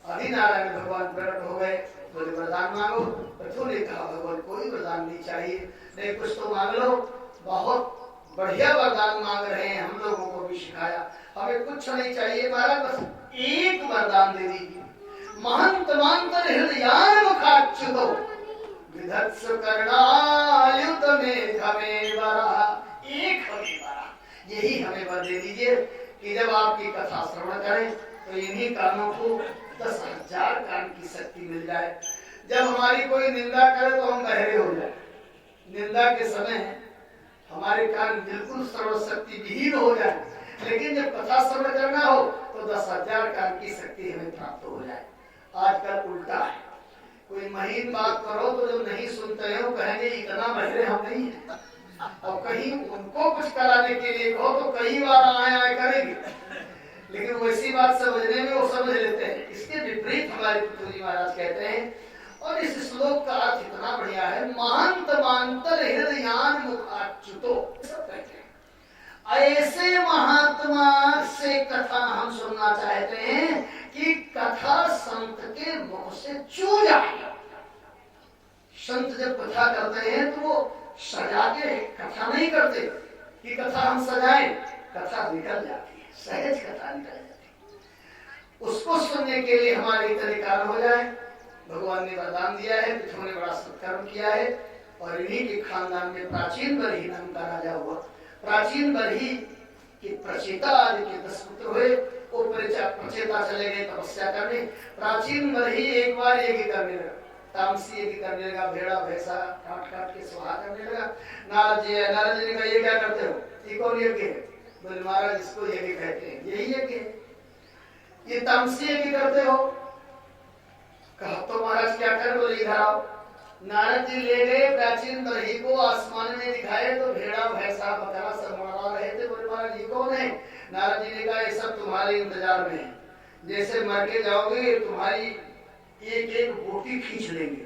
आदिनारायण भगवान प्रकट हो गए, बोले वरदान मांगो। पृथु ने कहा भगवान कोई वरदान नहीं चाहिए, नहीं कुछ तो मांग लो, बहुत बढ़िया वरदान मांग रहे हैं, हम लोगों को भी सिखाया, हमें कुछ नहीं चाहिए महाराज, बस एक वरदान दे दीजिए। महंत मांतर हृदयान मुखाच्युतो विधत्स कर्णायुत में हमें वरा, एक हमें वरा, यही हमें वर दे दीजिए कि जब आपकी कथा श्रवण करें तो इन्हीं कानों को 10,000 कान की शक्ति मिल जाए। जब हमारी कोई निंदा करे तो हम बहरे हो जाए। निंदा के समय हमारे कान बिल्कुल श्रवण शक्ति विहीन हो जाए, लेकिन जब कथा श्रवण करना हो तो 10,000 कान की शक्ति हमें प्राप्त हो जाए। आजकल उल्टा है, कोई महीन बात करो तो जब नहीं सुनते हो कहेंगे इतना बहरे हम नहीं है, और कहीं उनको कुछ कराने के लिए कहो तो कई बार आए करेंगे, लेकिन वैसी बात समझने में वो समझ लेते हैं। इसके विपरीत हमारे पृथु जी महाराज कहते हैं, और इस श्लोक का अर्थ इतना बढ़िया है, महंत मांतर हृदयान मुखाच्युतो, सब कहते हैं। ऐसे महात्मा से कथा हम सुनना चाहते हैं कि कथा संत के मुख से चू जाए। संत जब कथा करते हैं तो वो सजा के कथा नहीं करते कि कथा हम सजाएं, कथा निकल जाती है, सहज कथा निकल जाती है। उसको सुनने के लिए हमारे इतने कान हो जाए। भगवान ने वरदान दिया है, पृथु ने बड़ा सत्कर्म किया है, और इन्हीं के खानदान में प्राचीन बरही नाम का राजा हुआ। प्राचीन बरही के प्रचेता आदि के 10 पुत्र हुए। वो प्रचेता चले गए तपस्या करने। प्राचीन बरही एक बार यज्ञ करने लगा, तामसी यज्ञ करने लगा, भेड़ा भैंसा काट काट के स्वाहा करने लगा। नारद जी ने कहा ये क्या करते हो, ये कौन यज्ञ है? बोले महाराज इसको यज्ञ कहते हैं, यही यज्ञ है, ये तामसी यज्ञ करते हो। कहा तो महाराज क्या कर, बोले इधर आओ। नारद जी ले गए प्राचीन बरही को, आसमान में दिखाए तो भेड़ा भैंसा बकरा सब मरवा रहे थे। बोले महाराज ये कौन है? नारद जी ने कहा ये सब तुम्हारे इंतजार में है, जैसे मर के जाओगे तुम्हारी एक एक बोटी खींच लेंगे,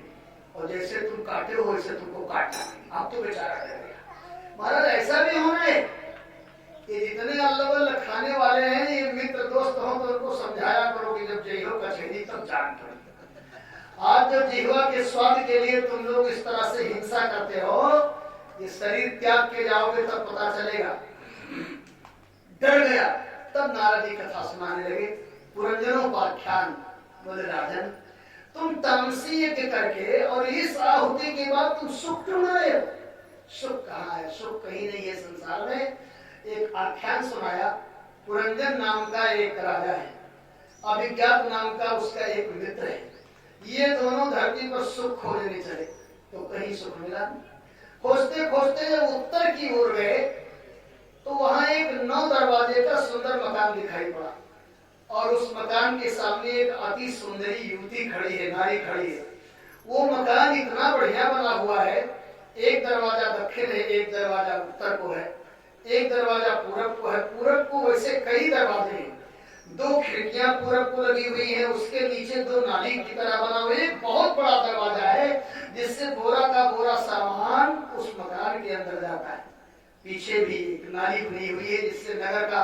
और जैसे तुम काटे हो वैसे तुमको काटना, आप तो बेचारा रह गया। महाराज ऐसा भी होना है, ये जितने अल्लाह खाने वाले हैं ये मित्र दोस्त हो तो उनको समझाया करो कि जब जय हो कचहरी तब जान पड़े। आज जब जिह्वा के स्वाद के लिए तुम लोग इस तरह से हिंसा करते हो, ये शरीर त्याग के जाओगे तब पता चलेगा। डर गया, तब नारद जी कथा सुनाने लगे, पुरंजनोपाख्यान। बोले राजन तुम तामसी यज्ञ करके और इस आहुति के बाद तुम सुख क्यों रहे हो? सुख कहाँ है? सुख कहीं नहीं है संसार में। एक आख्यान सुनाया, पुरंजन नाम का एक राजा है, अभिज्ञात नाम का उसका एक मित्र है। ये दोनों धरती पर सुख खोजने चले तो कहीं सुख मिला नहीं। खोजते खोजते जब उत्तर की ओर गए तो वहां एक 9 दरवाजे का सुंदर मकान दिखाई पड़ा, और उस मकान के सामने एक अति सुंदरी युवती खड़ी है, नारी खड़ी है। वो मकान इतना बढ़िया बना हुआ है, एक दरवाजा दक्षिण है, एक दरवाजा उत्तर को है। एक दरवाजा पूरब को है, पूरब को वैसे कई दरवाजे हैं, 2 खिड़कियां पूरब को लगी हुई है, उसके नीचे 2 नाली की तरह बना हुआ एक बहुत बड़ा दरवाजा है जिससे बोरा का बोरा सामान उस मकान के अंदर जाता है। पीछे भी एक नाली बनी हुई है जिससे नगर का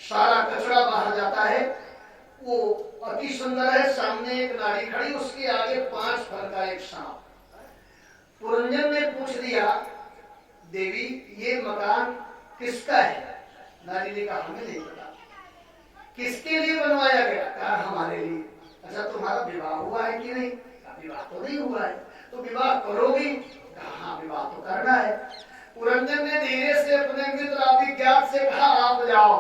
सारा कचरा बाहर जाता है, वो अति सुंदर है। सामने एक नाली खड़ी, उसके आगे 5 फर का एक सांप। पुरंजन ने पूछ दिया, देवी ये मकान किसका है? नारी ने कहा हमें नहीं पता। किसके लिए बनवाया गया? कहा हमारे लिए। अच्छा तुम्हारा विवाह हुआ है कि नहीं? कहा विवाह तो नहीं हुआ है। तो विवाह करोगी? कहा हाँ विवाह तो करना है। पुरंजन ने धीरे से अपने मित्र अभिज्ञात से कहा आप जाओ,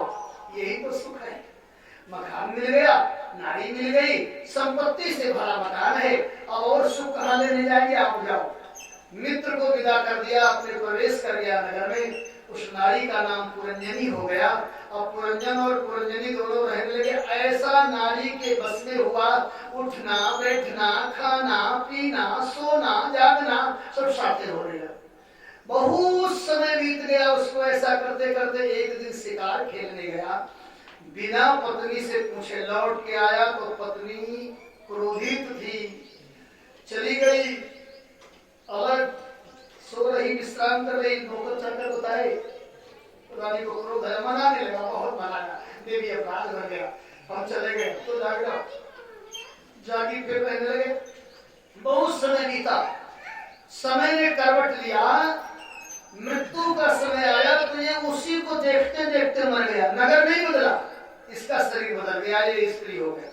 यही तो सुख है। मकान मिल गया, नारी मिल गई, संपत्ति से भरा मकान है, अब और सुख कहाँ लेने जाएंगे, आप जाओ। मित्र को विदा कर दिया, अपने प्रवेश कर गया नगर में। उस नारी का नाम पुरंजनी हो गया। अब पुरंजन और पुरंजनी दोनों रहने लगे। ऐसा नारी के बस में हुआ, उठना बैठना, खाना पीना, सोना जागना सब साथे होने लगा। बहुत समय बीत गया उसको ऐसा करते करते। एक दिन शिकार खेलने गया, बिना पत्नी से पूछे लौट के आया तो पत्नी क्रोधित थी, चली गई, अलग सो रही, विश्राम कर रही। नौकर चाकर बताए, रानी को क्रोध है, मनाने लगा, बहुत मनाया, देवी अपराध कर गया, हम चले गए। तो जागी फिर रहने लगे। बहुत समय बीता, समय ने करवट लिया, मृत्यु का समय आया तो ये उसी को देखते देखते मर गया। नगर नहीं बदला, इसका शरीर बदल गया, ये स्त्री हो गया।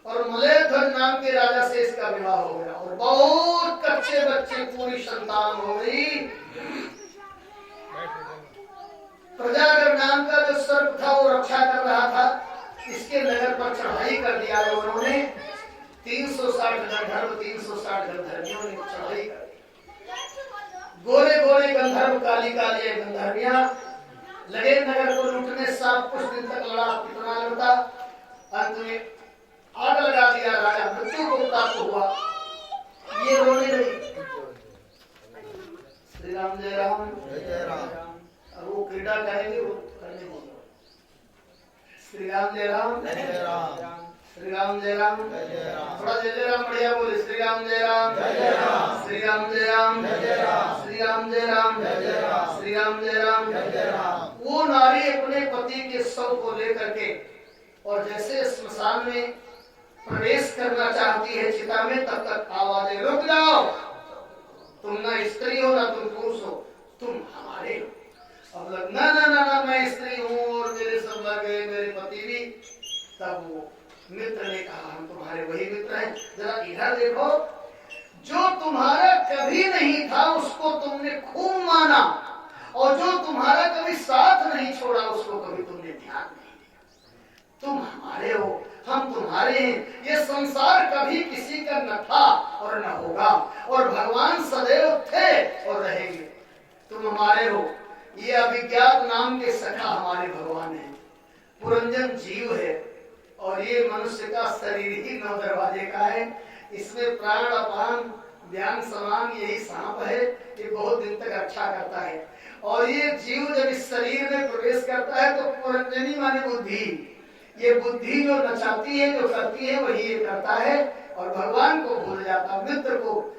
और मलयध्वज नाम के राजा से इसका विवाह हो गया और बहुत कच्चे बच्चे, पूरी संतान हो गई। प्रजागर नाम का जो सर्प था वो रक्षा कर रहा था, इसके नगर पर चढ़ाई कर दिया उन्होंने। 360 गंधर्व, 360 गंधर्वियों ने चढ़ाई कर दी। गोरे गोरे गंधर्व, काली काली गंधर्वियां लगे नगर को लूटने। सब कुछ दिन तक लड़ा, कितना लड़ता, अंत में आग लगा दिया। राजा मृत्यु को प्राप्त हुआ। ये रोने लगी, श्री राम जय राम जय राम। अब वो क्रीड़ा करेंगे, वो करने बोलो, श्री राम जय राम जय राम, श्री राम जय राम जय राम। थोड़ा जय राम बढ़िया बोले, श्री राम जय राम जय राम, श्री राम जय राम जय राम, श्री राम जय राम जय राम, श्री राम जय राम जय राम। वो नारी अपने पति के शव को लेकर के और जैसे स्मशान में प्रवेश करना चाहती है चिता में, तब तक आवाजें रुक जाओ, तुम ना स्त्री हो ना तुम पुरुष हो, तुम हमारे हो। अब लग ना ना ना ना मैं स्त्री हूँ और मेरे सब मर गए, मेरे पति भी। तब वो मित्र ने कहा हम तुम्हारे वही मित्र हैं, जरा इधर देखो, जो तुम्हारा कभी नहीं था उसको तुमने खूब माना, और जो तुम्हारा कभी साथ नहीं छोड़ा उसको कभी तुमने ध्यान नहीं दिया। तुम हमारे हो, हम तुम्हारे हैं। ये संसार कभी किसी का न था और न होगा, और भगवान सदैव थे और रहेंगे। तुम हमारे हो। ये अभिज्ञात नाम के सखा हमारे भगवान हैं। पुरंजन जीव है और ये मनुष्य का शरीर ही 9 दरवाजे का है। इसमें प्राण अपान ध्यान समान यही सांप है, ये बहुत दिन तक रक्षा करता है। और ये जीव जब इस शरीर में प्रवेश करता है तो पुरंजनी माने बुद्धि, ये बुद्धि जो नचाती है, जो करती है, वही ये करता है और भगवान को भूल जाता। मित्र को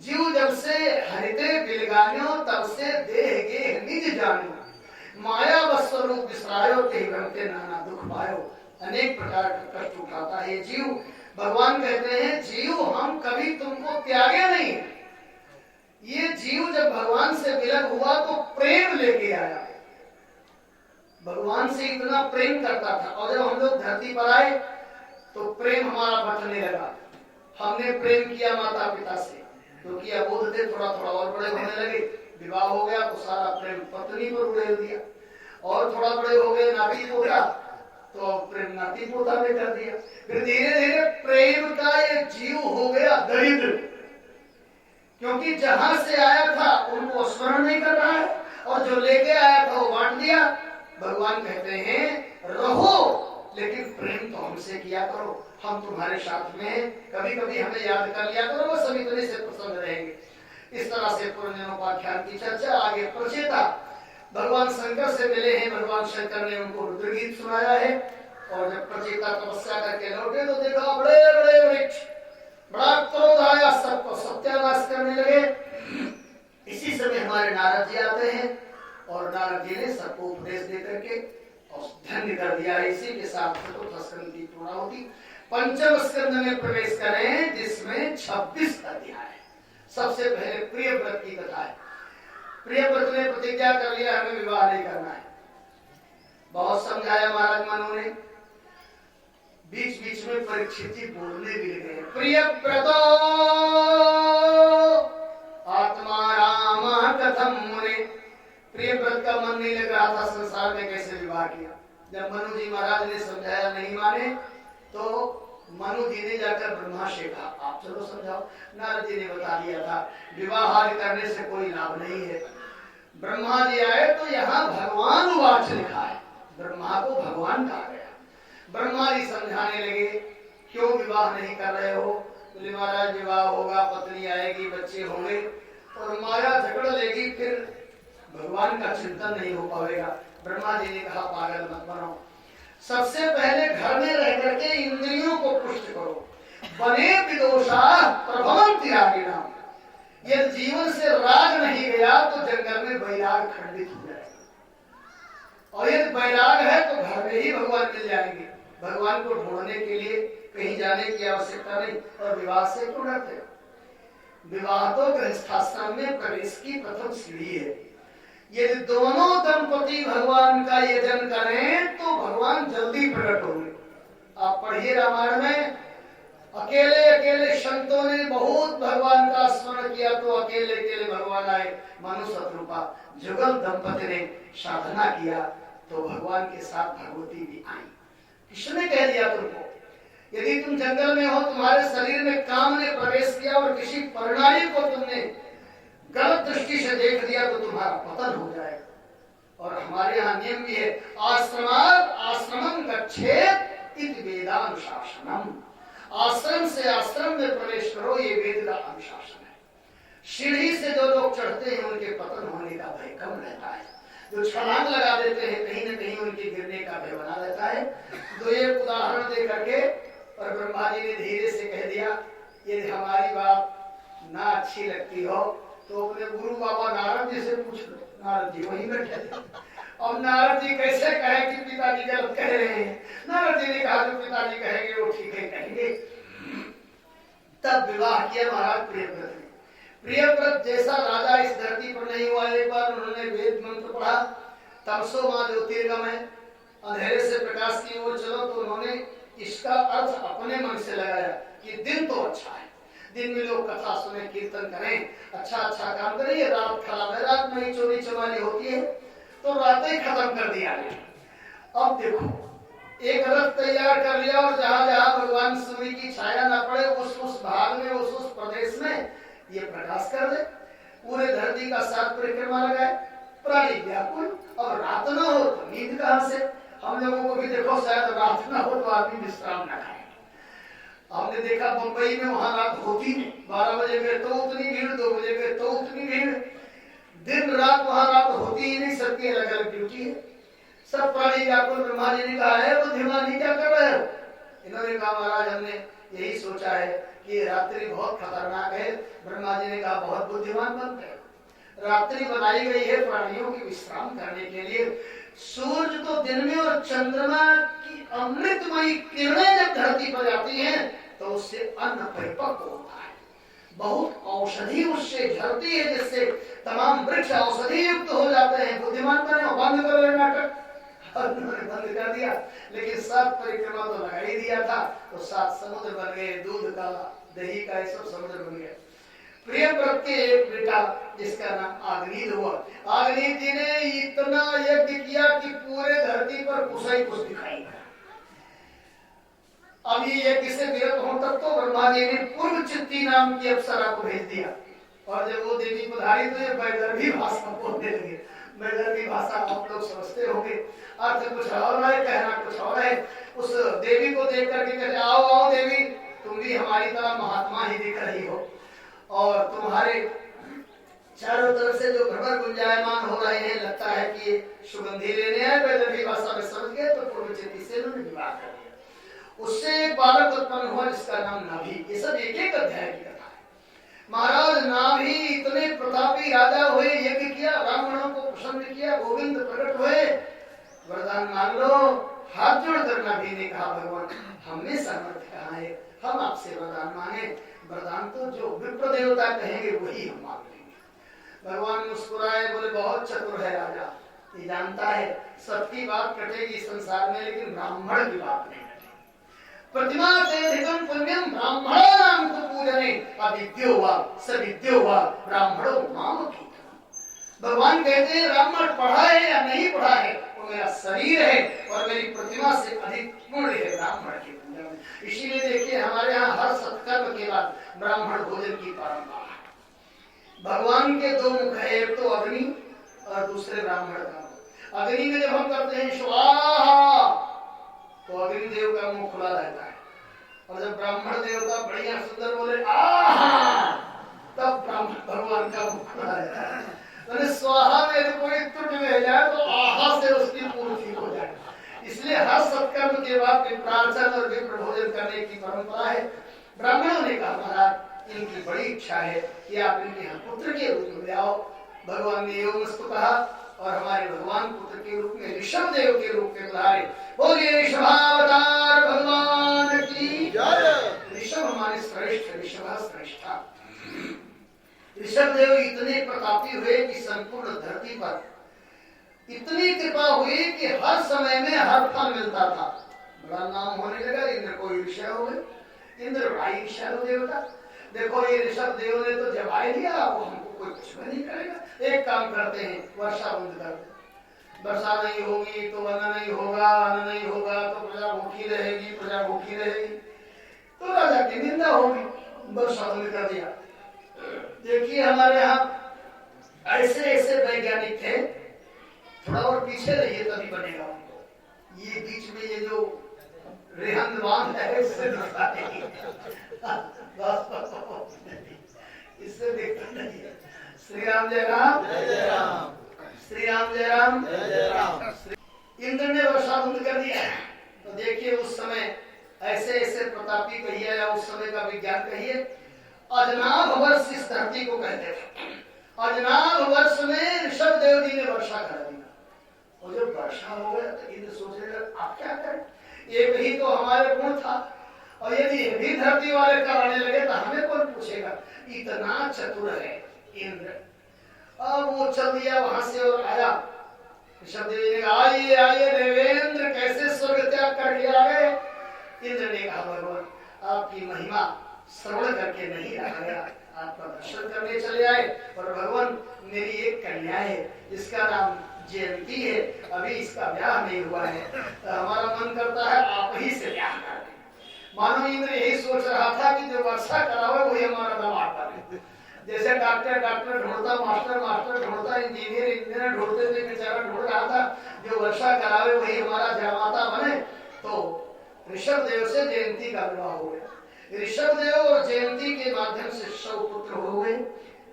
जीव जब से हरिते बिलगान्यो तब से देह गेह निज जानो, माया स्वरूप विसरायो ते भ्रमते नाना दुख पायो। अनेक प्रकार का कष्ट उठाता है जीव। भगवान कहते हैं जीव हम कभी तुमको त्यागे नहीं। ये जीव जब भगवान से विलग हुआ तो प्रेम लेके आया, भगवान से इतना प्रेम करता था। और जब हम लोग धरती पर आए तो प्रेम हमारा बटने लगा। हमने प्रेम किया माता पिता से, क्योंकि अबोध थे, थोड़ा थोड़ा और बड़े होने लगे, विवाह हो गया तो सारा प्रेम पत्नी पर उड़ेल दिया। और थोड़ा बड़े हो गए, नाती पोता, तो प्रेम नाती पोता में कर दिया। फिर धीरे धीरे प्रेम का ये जीव हो गया दरिद्र, क्योंकि जहां से आया था उनको स्मरण नहीं कर रहा है और जो लेके आया था वो बांट दिया। भगवान कहते हैं रहो लेकिन प्रेम तो हमसे किया करो, हम तुम्हारे साथ में हैं, कभी कभी हमें याद कर लिया करो, बस हम इतने से प्रसन्न रहेंगे। इस तरह से पुरंजनोपाख्यान की चर्चा आगे प्रचेता भगवान शंकर से मिले हैं। भगवान शंकर ने उनको रुद्रगीत सुनाया है। और जब प्रचेता तपस्या करके लौटे तो देखा बड़े बड़े वृक्ष, बड़ा क्रोध आया, सबको सत्यानाश करने लगे। इसी समय हमारे नारद जी आते हैं और नारद जी ने सबको उपदेश दे करके और धन्य कर दिया। इसी के साथ चतुर्थ स्कंद की पूर्णाहुति पंचम स्कंद में प्रवेश करें, जिसमें 26 अध्याय। सबसे पहले प्रियव्रत की कथा है। प्रियव्रत ने प्रतिज्ञा कर लिया हमें विवाह नहीं करना है। बहुत समझाया महाराज मनु ने। बीच बीच में परीक्षित जी बोलने भी लगे, प्रियव्रतो आत्मा राम कथम मुने। प्रियव्रत का मन नहीं लग रहा था संसार में कैसे विवाह किया। जब मनु जी महाराज ने समझाया नहीं माने तो मनु जी ने जाकर ब्रह्मा से कहा आप चलो समझाओ। नारद जी ने बता दिया था विवाह करने से कोई लाभ नहीं है। ब्रह्मा जी आए तो यहाँ भगवान उवाच लिखा है, ब्रह्मा को भगवान कहा गया। ब्रह्मा जी समझाने लगे क्यों विवाह नहीं कर रहे हो। बोले महाराज विवाह होगा, पत्नी आएगी, बच्चे होंगे और माया झगड़ लेगी, फिर भगवान का चिंतन नहीं हो पाएगा। ब्रह्मा जी ने कहा पागल मत बनाओ, सबसे पहले घर में रह करके इंद्रियों को पुष्ट करो। बने विदोषा प्रभवंति रागिणाम। यदि जीवन से राग नहीं गया तो जंगल में वैराग खंडित हो जाएगा। और यदि वैराग है तो घर में ही भगवान मिल जाएंगे। भगवान को ढूंढने के लिए कहीं जाने की आवश्यकता नहीं। और विवाह से क्यों डरते हो। विवाह तो गृहस्थाश्रम में प्रवेश की प्रथम सीढ़ी है। यदि दोनों दंपति भगवान का यजन करें तो भगवान जल्दी प्रकट होंगे। आप पढ़िए रामायण में अकेले अकेले संतों ने बहुत भगवान का स्मरण किया तो अकेले अकेले भगवान आए। मनु शत्रुपा जुगल दंपति ने साधना किया तो भगवान के साथ भगवती भी आई। किसने कह दिया तुमको यदि तुम जंगल में हो, तुम्हारे शरीर में काम ने प्रवेश किया और किसी परिणामी को तुमने गलत दृष्टि से देख दिया तो तुम्हारा पतन हो जाएगा। और हमारे यहाँ नियम भी है आश्रमं गच्छेत् इति वेदानुशासनम। आश्रम से आश्रम में प्रवेश करो, ये वेद का अनुशासन है। सीढ़ी से जो लोग चढ़ते हैं उनके पतन होने का भय कम रहता है। जो छलांग लगा देते हैं कहीं न कहीं उनके गिरने का भय बना रहता है। तो एक उदाहरण दे करके और ब्रह्मा जी ने धीरे से कह दिया यदि हमारी बात ना अच्छी लगती हो तो अपने गुरु बाबा नारद जी से पूछ लो। नारद जी वहीं बैठे थे। अब नारद जी कैसे कहे कि पिताजी गलत कह रहे हैं। नारद जी ने कहा जो पिताजी कहेंगे वो ठीक है कहेंगे। तब विवाह किया महाराज प्रियव्रत ने। प्रियव्रत जैसा राजा इस धरती पर नहीं हुआ। एक बार उन्होंने वेद मंत्र पढ़ा, तमसो मां ज्योतिर्गम है, अंधेरे से प्रकाश की ओर चलो। तो उन्होंने इसका अर्थ अपने मन से लगाया कि दिन तो अच्छा है, दिन में लोग कथा सुने, कीर्तन करें, अच्छा अच्छा काम करें। ये रात खराब है, रात में ही चोरी चमारी होती है तो रात ही खत्म कर दिया। अब देखो एक रथ तैयार कर लिया और जहां जहां भगवान सूर्य की छाया न पड़े उस भाग में उस प्रदेश में ये प्रकाश कर दे। पूरे धरती का 7 परिक्रमा लगाए, प्राणी व्याकुल। अब रात न हो तो नींद कहां से। हम लोगों को भी देखो शायद रात न हो तो आदमी विश्राम न खाए। हमने देखा मुंबई में वहां रात होती नहीं, 12 बजे गए तो उतनी भीड़, 2 बजे गए तो उतनी भीड़। दिन रात वहां रात होती ही नहीं, सबकी अलग अलग ड्यूटी है। सब प्राणी व्याकुल। ब्रह्मा जी ने कहा है बुद्धिमानी क्या कर रहे हो। इन्होंने कहा महाराज हमने यही सोचा है कि रात्रि बहुत खतरनाक है। ब्रह्मा जी ने कहा बहुत बुद्धिमान बनते हैं। रात्रि बनाई गई है प्राणियों की विश्राम करने के लिए। सूर्य तो दिन में और चंद्रमा की अमृतमयी किरणें जब धरती पर जाती हैं तो उससे अन्न परिपक्व होता है। बहुत औषधि उससे झरती है जिससे तमाम वृक्ष औषधि युक्त हो जाते हैं। बुद्धिमान बने, बंद करो नाटक। उन्होंने बंद कर दिया, लेकिन 7 परिक्रमा तो लगा ही दिया था तो 7 समुद्र बन गए, दूध का दही का ये सब समुद्र बन गया। प्रियव्रत के एक बेटा जिसका नाम आग्नीद हुआ। आग्नीद जी ने इतना यज्ञ किया कि पूरे धरती पर कुछ ही कुछ दिखाई। अब ये यज्ञ से विरत हो तक तो ब्रह्मा जी ने पूर्व चित्ती नाम की अप्सरा को भेज दिया। और जब वो देवी पधारी तो ये वैदर्भी भाषा बोलने लगे। वैदर्भी भाषा आप लोग समझते होंगे, अर्थ कुछ और है, कहना कुछ और है। उस देवी को देख करके कहते आओ आओ देवी, तुम भी हमारी तरह महात्मा ही दिख रही हो और तुम्हारे चारों तरफ से जो भ्रमर गुंजायमान हो रहे हैं, लगता है कि ये सुगंधी लेने आए, वैदर्भी भाषा में समझ गए तो पूर्व चेती से उन्होंने विवाह कर दिया। उससे एक बालक उत्पन्न हुआ जिसका नाम नाभि। ये सब एक एक अध्याय की कथा है। महाराज नाभि इतने प्रतापी राजा हुए, यज्ञ किया, ब्राह्मणों को प्रसन्न किया, गोविंद प्रकट हुए, वरदान मांग लो। हाथ जोड़कर नाभि ने कहा, भगवान हमें सामर्थ्य कहाँ है, हम आपसे वरदान मांगे। वरदान तो जो विप्र देवता कहेंगे वही हम मांग लेंगे। भगवान मुस्कुराए, बोले बहुत चतुर है राजा, ये जानता है सबकी बात कटेगी संसार में, लेकिन ब्राह्मण की बात नहीं कटेगी। प्रतिमा ते अधिकम पुण्यम ब्राह्मणानां तु पूजने अविद्यो वा सविद्यो वा ब्राह्मणो माम की। भगवान कहते हैं ब्राह्मण पढ़ा है या नहीं पढ़ा है, वो मेरा शरीर है और मेरी प्रतिमा से अधिक पुण्य है ब्राह्मण की पूजा में। इसीलिए देखिए हमारे यहाँ हर सत्कर्म के बाद ब्राह्मण भोजन की परंपरा है। भगवान के दो मुख है, एक तो अग्नि और दूसरे ब्राह्मण का। अग्नि में जब हम करते हैं स्वाहा तो अग्निदेव का मुख खुला रहता है, और जब ब्राह्मण देवता बढ़िया सुंदर बोले आहा तब ब्राह्मण भगवान का मुख खुला रहता है। स्वाहा में यदि कोई त्रुट में जाए तो आहा से उसकी पूर्ति हो जाए। इसलिए हर सत्कर्म के बाद विप्रार्चन और विप्र भोजन करने की परंपरा है। ब्राह्मणों ने कहा महाराज इनकी बड़ी इच्छा है कि आप इनके यहाँ पुत्र के रूप में ले आओ। भगवान ने एवं कहा और हमारे भगवान पुत्र के रूप में ऋषभ देव के रूप में बुलाए। बोलिए ऋषभावतार भगवान की जय। ऋषभ हमारे श्रेष्ठ, ऋषभ श्रेष्ठा। ऋषभ देव इतने प्रतापी हुए कि संपूर्ण धरती पर इतनी कृपा हुई कि हर समय में हर फल मिलता था। बड़ा नाम होने लगा, इंद्र को ईर्ष्या हो गई। इंद्र बड़ा ईर्ष्यालु देवता। देखो ये ऋषभ देव ने तो जवाब दिया, वो हमको कोई कुछ भी नहीं करेगा। एक काम करते हैं, वर्षा बंद कर दो। वर्षा नहीं होगी तो अन्न नहीं होगा, अन्न नहीं होगा तो प्रजा भूखी रहेगी, प्रजा भूखी रहेगी तो राजा की निंदा होगी। वर्षा बंद कर दिया। देखिए हमारे यहाँ ऐसे ऐसे वैज्ञानिक थे, थोड़ा और पीछे रहिए तभी बनेगा उनको। ये बीच में ये जो रेहन बांध है इससे दिखता नहीं, इससे दिखता नहीं है। श्री राम जय राम, जय राम श्री राम, जय राम, जय राम। इंद्र ने वर्षा बंद कर दिया। तो देखिए उस समय ऐसे ऐसे प्रतापी कहिए या उस समय का विज्ञान कहिए, अजनाभ वर्ष इस धरती को कहते थे। अजनाभ वर्ष में ऋषभ देव जी ने वर्षा करा दी। और जब वर्षा हो गया तो इंद्र सोचने लगे आप क्या करें, एक ही तो हमारे गुण था, और यदि भी धरती वाले कराने लगे तो हमें कौन पूछेगा। इतना चतुर है इंद्र। अब वो चल दिया वहां से और आया। ऋषभ देव ने कहा आइए आइए देवेंद्र, कैसे स्वर्ग त्याग करके आ गए। इंद्र ने कहा भगवान आपकी महिमा श्रवण करके नहीं रहा गया, आपका दर्शन करने चले आए। और भगवान मेरी एक कन्या है जिसका नाम जयंती है, अभी इसका ब्याह नहीं हुआ है, तो हमारा मन करता है आप ही से ब्याह कर दें। मानो इंद्र यही सोच रहा था कि जो वर्षा करावे वही हमारा दामाद बने। जैसे डॉक्टर ढूंढता, मास्टर ढूंढता, इंजीनियर ढूंढते थे, बेचारा ढूंढ रहा था जो वर्षा करावे वही हमारा जमाता बने। तो ऋषभ देव से जयंती का विवाह हो गया। ऋषभ देव और जयंती के माध्यम से 100 पुत्र हुए,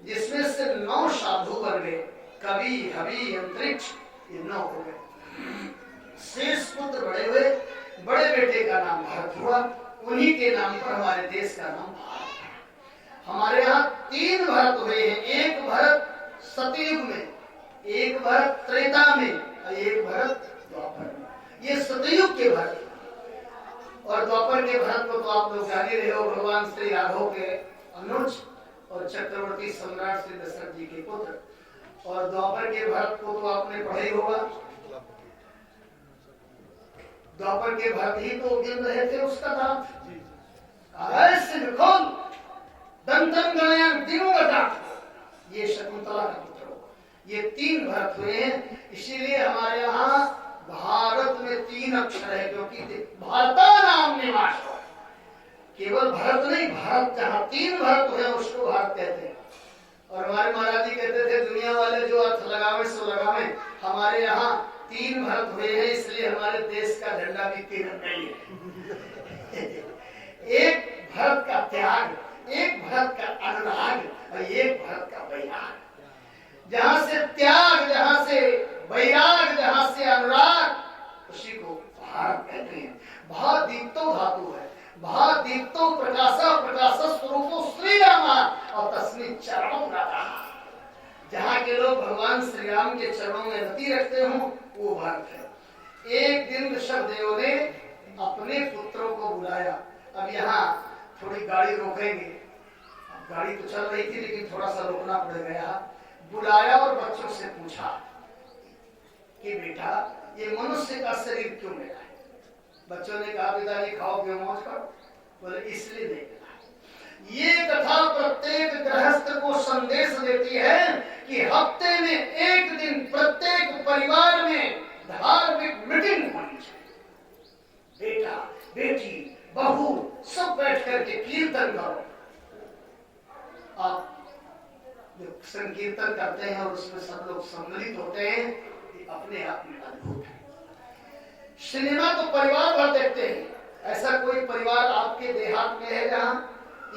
जिसमें से 9 साधु बन गए। कवि, हवि, अंतरिक्ष, ये 9 हो गए। शेष पुत्र बड़े हुए। बड़े बेटे का नाम भरत हुआ, उन्हीं के नाम पर हमारे देश का नाम भारत है। हमारे यहाँ 3 भरत हुए हैं, एक भरत सतयुग में, एक भरत त्रेता में और एक भरत द्वापर में। ये सतयुग के भरत और द्वापर के भरत को तो आप लोग जान ही रहे हो, भगवान श्री राघव के अनुज और चक्रवर्ती सम्राट श्री दशरथ जी के पुत्र। और द्वापर के भरत को तो आपने पढ़ा ही होगा। द्वापर के भरत ही तो गिन रहे थे उसका नाम ये शकुंतला का पुत्र होगा। ये 3 भरत हुए हैं। इसीलिए हमारे यहाँ भारत में 3 अक्षर है, क्योंकि भारता नाम निवास हो। केवल भरत नहीं, भारत जहाँ 3 भरत हुए उसको भारत कहते हैं। और हमारे महाराज जी कहते थे दुनिया वाले जो अर्थ लगावे सो लगावे, हमारे यहाँ 3 भरत हुए हैं, इसलिए हमारे देश का झंडा भी 3 नहीं है। एक भरत का त्याग, एक भरत का अनुराग और एक भरत का वैराग। जहां से त्याग, जहां से वैराग, जहां से अनुराग, उसी को भारत कहते हैं। भा दीप्तो धातु है, भा दीप्तो प्रकाशा प्रकाश स्वरूपो श्री रामा और तस्मिन् चरणों राधा। जहां के लोग भगवान श्री राम के चरणों में रति रखते हो वो भारत है। एक दिन ऋषभ देव ने अपने पुत्रों को बुलाया। अब यहाँ थोड़ी गाड़ी रोकेंगे, गाड़ी तो चल रही थी लेकिन थोड़ा सा रोकना पड़ गया। बुलाया और बच्चों से पूछा कि बेटा ये मनुष्य का शरीर क्यों मिला है? बच्चों ने कहा पिताजी खाओ पियो मौज करो। बोले इसलिए नहीं मिला। ये कथा प्रत्येक गृहस्थ को संदेश देती है कि हफ्ते में एक दिन प्रत्येक परिवार में धार्मिक मीटिंग होनी चाहिए। बेटा बेटी बहू सब बैठ करके कीर्तन करो। आप जो संकीर्तन करते हैं और उसमें सब लोग सम्मिलित होते हैं, ये अपने आप में अद्भुत है। सिनेमा तो परिवार भर देखते हैं। ऐसा कोई परिवार आपके देहात में है जहां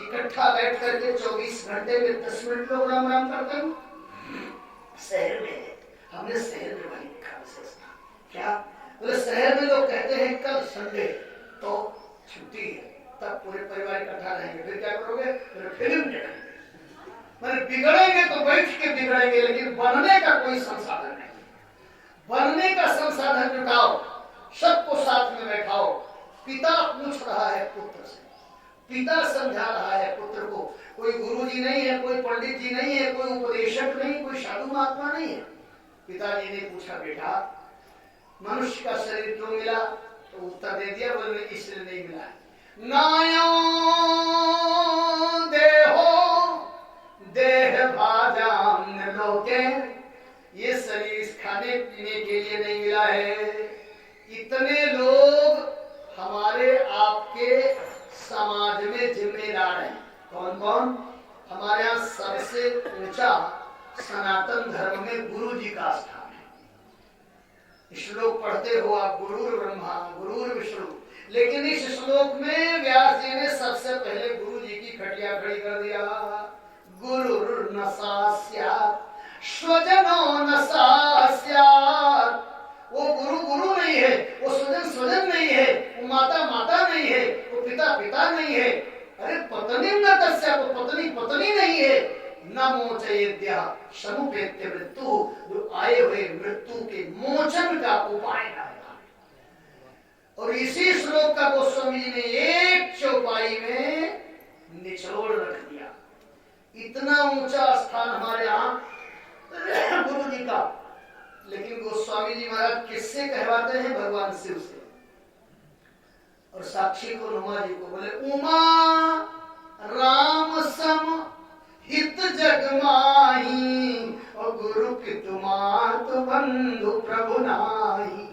इकट्ठा बैठ करके 24 घंटे में 10 मिनट लोग राम राम करते हो? शहर में हमने शहर में वही देखा विशेषता। क्या बोले शहर में लोग कहते हैं कल संडे तो छुट्टी है, तब पूरे परिवार इकट्ठा रहेंगे। फिर क्या करोगे? फिल्म देखेंगे। मैंने बिगड़ेंगे तो बैठ के बिगड़ेंगे, लेकिन बनने का कोई संसाधन नहीं। बनने का संसाधन जुटाओ, सबको साथ में बैठाओ। पिता पूछ रहा है पुत्र से, पिता समझा रहा है पुत्र को। कोई गुरु जी नहीं है, कोई पंडित जी नहीं है, कोई उपदेशक नहीं, कोई साधु महात्मा नहीं है। पिताजी ने पूछा बेटा मनुष्य का शरीर क्यों मिला? तो उत्तर दे दिया, बोले इसलिए नहीं मिला है। नायो देहो देह भाजाम लोके, ये शरीर खाने पीने के लिए नहीं मिला है। इतने लोग हमारे आपके समाज में जिम्मेदार हैं। कौन कौन? हमारे यहाँ सबसे ऊंचा सनातन धर्म में गुरु जी का स्थान है। श्लोक पढ़ते हो आप, गुरुर ब्रह्मा गुरुर विष्णु, लेकिन इस श्लोक में व्यास जी ने सबसे पहले गुरु जी की खटिया खड़ी कर दिया। गुरुर न सास्यात् स्वजनो न सास्यात्। वो गुरु गुरु नहीं है, वो स्वजन स्वजन नहीं है, वो माता माता नहीं है, वो पिता पिता नहीं है। अरे पत्नी न तस्या, वो पत्नी पत्नी नहीं है। न मोचयेद्या समुपेत्य मृत्यु, जो आए हुए मृत्यु के मोचन का उपाय करता। और इसी श्लोक का गोस्वामी जी ने एक चौपाई में निचोड़ रख दिया। इतना ऊंचा स्थान हमारे यहाँ गुरु जी का, लेकिन गोस्वामी जी महाराज किससे कहवाते हैं? भगवान शिव से। और साक्षी को नुमा जी को। बोले उमा राम सम हित जग माही, और गुरु की तुमात बंधु प्रभु नाही।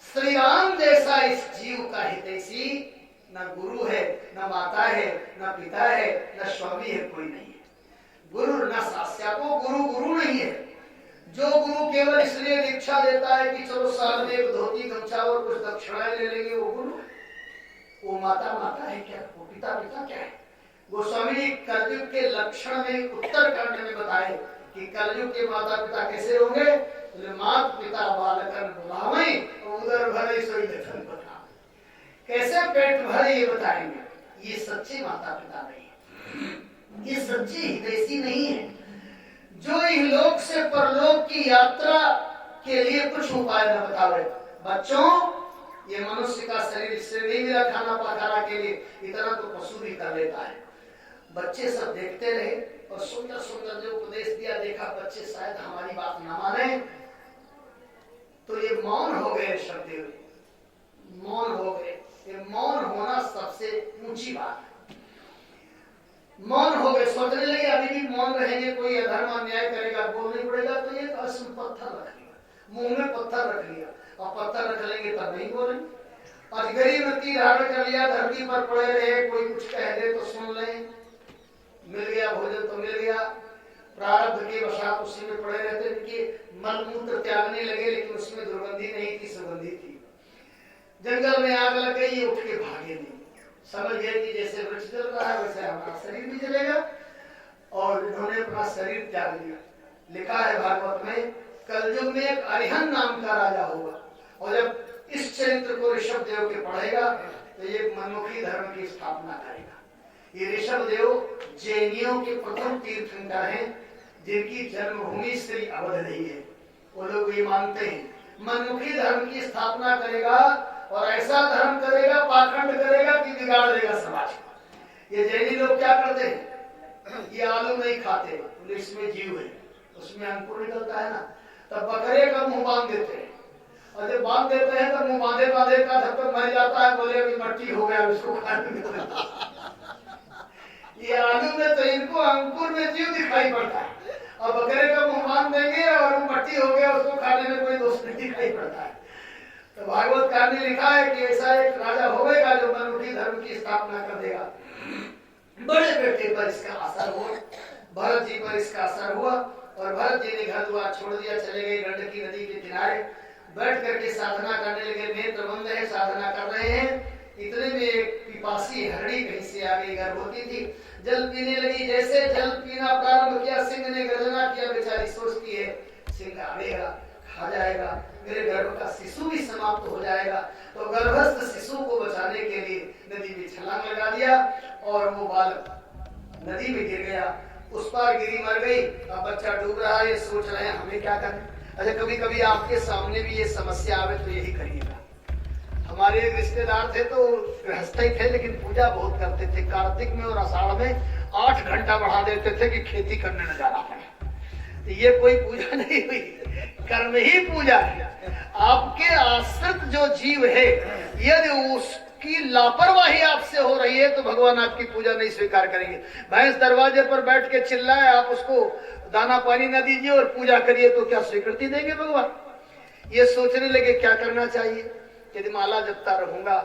श्री राम जैसा इस जीव का हितैषी न गुरु है, न माता है, न पिता है, न स्वामी है, कोई नहीं है। गुरु न सास्या, को गुरु गुरु नहीं है। जो गुरु केवल इसलिए दीक्षा देता है कि चलो साल में एक धोती गमछा और कुछ दक्षिणाएं ले लेंगे, वो गुरु? वो माता माता है क्या? वो पिता पिता क्या है? गोस्वामी जी कलयुग के लक्षण में उत्तर कांड में बताए कि कलयुग के माता पिता कैसे होंगे? मात पिता बालकन बुलावे उदर भरे सोई दफन बता। कैसे पेट भरे ये बताएंगे। ये सच्चे माता पिता नहीं है, ये सच्ची हितैषी नहीं है, जो इहलोक से परलोक की यात्रा के लिए कुछ उपाय न बतावे। बच्चों, ये मनुष्य का शरीर इससे नहीं मिला खाना पकाना के लिए, इतना तो पशु भी कर लेता है। बच्चे सब देखते रहे और सुंदर सुंदर जो उपदेश दिया, देखा बच्चे शायद हमारी बात ना माने, तो ये मौन हो गए। शब्द मौन हो गए। ये मौन होना सबसे ऊंची बात है। मौन हो गए, सोचने लगे अभी भी मौन रहेंगे, कोई अधर्म अन्याय करेगा बोलना पड़ेगा, तो ये असम पत्थर रख लिया, मुंह में पत्थर रख लिया, और पत्थर रख लेंगे तब नहीं बोलेंगे। अजगरी वृत्ति धारण कर लिया, धरती पर पड़े रहे, कोई कुछ कह दे तो सुन ले, मिल गया भोजन तो मिल गया, प्रारब्ध के वशात उसी में पड़े रहते। उनके मलमूत्र त्यागने लगे, लेकिन उसमें दुर्गंधी नहीं थी, सुगंधी थी। जंगल में आग लग गई, उठ के भागे नहीं। समझ गए कि जैसे वृक्ष जल रहा है वैसे हमारा शरीर भी जलेगा, और इन्होंने अपना शरीर त्याग लिया। लिखा है भागवत में, कलयुग में एक अरिहन नाम का राजा होगा, और जब इस चरित्र को ऋषभ देव के पढ़ेगा तो ये मनमुखी धर्म की स्थापना करेगा। ये ऋषभ देव जैनियों के प्रथम तीर्थंकर हैं, जिनकी जन्मभूमि श्री अवध रही है। वो लोग ये मानते हैं मनमुखी धर्म की स्थापना करेगा, और ऐसा धर्म करेगा, पाखंड करेगा कि बिगाड़ देगा समाज को। ये जैनी लोग क्या करते हैं, ये आलू नहीं खाते, इसमें जीव है, उसमें अंकुर निकलता है ना, तब बकरे का मुंह बांध देते हैं, और जब बांध देते हैं तो मुंह बांधे बांधे का जब तक मर जाता है, बोले अभी मट्टी हो गया, उसको खाने में ये आलू में तो इनको अंकुर में जीव दिखाई पड़ता है, और बकरे का मुंह बांध देंगे और वो मट्टी हो गया, उसको खाने में कोई दोष नहीं दिखाई पड़ता है। तो भागवत कार ने लिखा है कि ऐसा एक राजा होगा जो मनमुखी धर्म की स्थापना कर देगा। बड़े बेटे पर इसका असर हुआ, भरत जी पर इसका असर हुआ, और भरत जी ने घर द्वार छोड़ दिया, चले गए गंडकी नदी के किनारे, बैठ करके साधना करने लगे। नेत्र बंद है, साधना कर रहे हैं। इतने में एक पिपासी हरणी कहीं से आ गई, गर्भवती थी, जल पीने लगी। जैसे जल पीना प्रारंभ किया, सिंह ने गर्जना किया। बेचारी सोचती है सिंह आएगा, खा जाएगा, मेरे गर्भ का शिशु भी समाप्त हो जाएगा। तो गर्भस्थ शिशु को बचाने के लिए नदी में छलांग लगा दिया, और वो बालक नदी में गिर गया। उस पार गिरी, मर गई। अब बच्चा डूब रहा है, ये सोच रहे हैं हमें क्या करना। अच्छा, कभी कभी आपके सामने भी ये समस्या आवे तो यही करिएगा। हमारे एक रिश्तेदार थे, तो गृहस्थ ही थे, लेकिन पूजा बहुत करते थे। कार्तिक में और आषाढ़ में 8 घंटा बढ़ा देते थे कि खेती करने न जाना पड़े। तो ये कोई पूजा नहीं हुई, कर्म ही पूजा है। आपके आश्रित जो जीव है, यदि उसकी लापरवाही आपसे हो रही है तो भगवान आपकी पूजा नहीं स्वीकार करेंगे। भैंस दरवाजे पर बैठ के चिल्लाए, आप उसको दाना पानी न दीजिए और पूजा करिए, तो क्या स्वीकृति देंगे भगवान? ये सोचने लगे क्या करना चाहिए। यदि माला जपता रहूंगा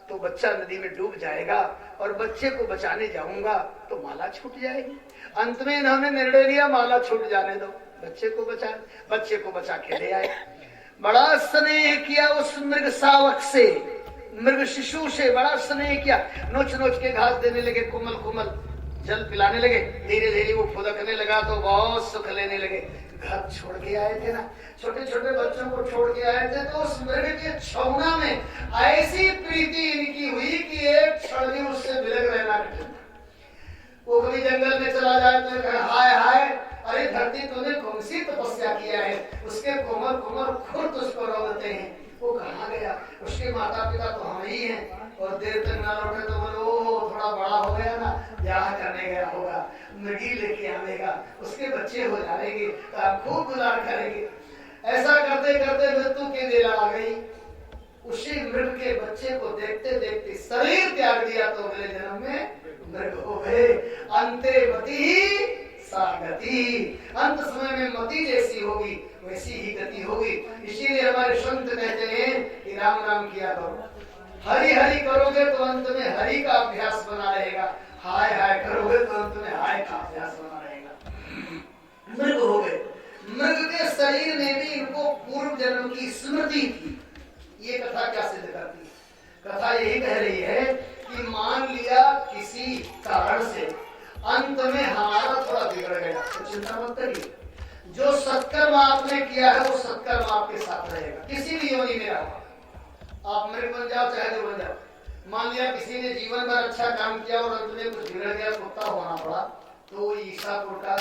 तो बच्चा नदी में डूब जाएगा, और बच्चे को बचाने जाऊंगा तो माला छूट जाएगी। अंत में इन्होंने निर्णय लिया, माला छूट जाने दो, बच्चे को बचा के ले आए। बड़ा स्नेह किया उस मृग शावक से, मृग शिशु से बड़ा स्नेह किया। नोच नोच के घास देने लगे, कोमल कोमल जल पिलाने लगे। धीरे धीरे वो फुदकने लगा तो बहुत सुख लेने लगे। घर छोड़ के आए थे ना, छोटे छोटे बच्चों को छोड़ के आए थे, तो उस मृग के छौना में ऐसी प्रीति इनकी हुई कि एक क्षण भी उससे बिलग रहना कठिन। वो कभी जंगल में चला जाए तो कहे हाय हाय, अरे धरती तूने कौन सी तपस्या किया है। उसके कोमल कोमल खुद उसको रोकते हैं। वो कहाँ गया, उसके माता पिता तो हम ही हैं, और देर तक ना लौटे तो बोलो थोड़ा बड़ा हो गया ना, ब्याह करने गया होगा, मृगी लेके आवेगा, उसके बच्चे हो जाएंगे तो आप खूब गुलार करेंगे। ऐसा करते करते मृत्यु की बेला आ गई। उसी मृग के बच्चे को देखते देखते शरीर त्याग दिया, तो अगले जन्म में मृग हो गए। अंते मति सा गति, अंत समय में मति जैसी होगी वैसी ही गति होगी। इसीलिए हमारे संत कहते हैं कि राम राम किया करो, हरि हरि करोगे तो अंत में हरि का अभ्यास बना रहेगा, हाय हाय करोगे तो अंत में हाय का अभ्यास बना रहेगा। मृग हो गए। मृग के शरीर में भी इनको पूर्व जन्म की स्मृति थी। ये कथा क्या सिद्ध करती है? कथा यही कह रही है कि मान लिया किसी कारण से अंत में हमारा थोड़ा बिगड़ गया तो चिंता मत करिए, जो सत्कर्म आपने किया है वो सत्कर्म आपके साथ रहेगा, किसी भी योनि में रहो। आप मृग बन जाओ चाहे जो बन जाओ। मान लिया किसी ने जीवन भर अच्छा काम किया और अंत में कुछ बिगड़ गया, कुत्ता होना पड़ा, तो ईसापुर का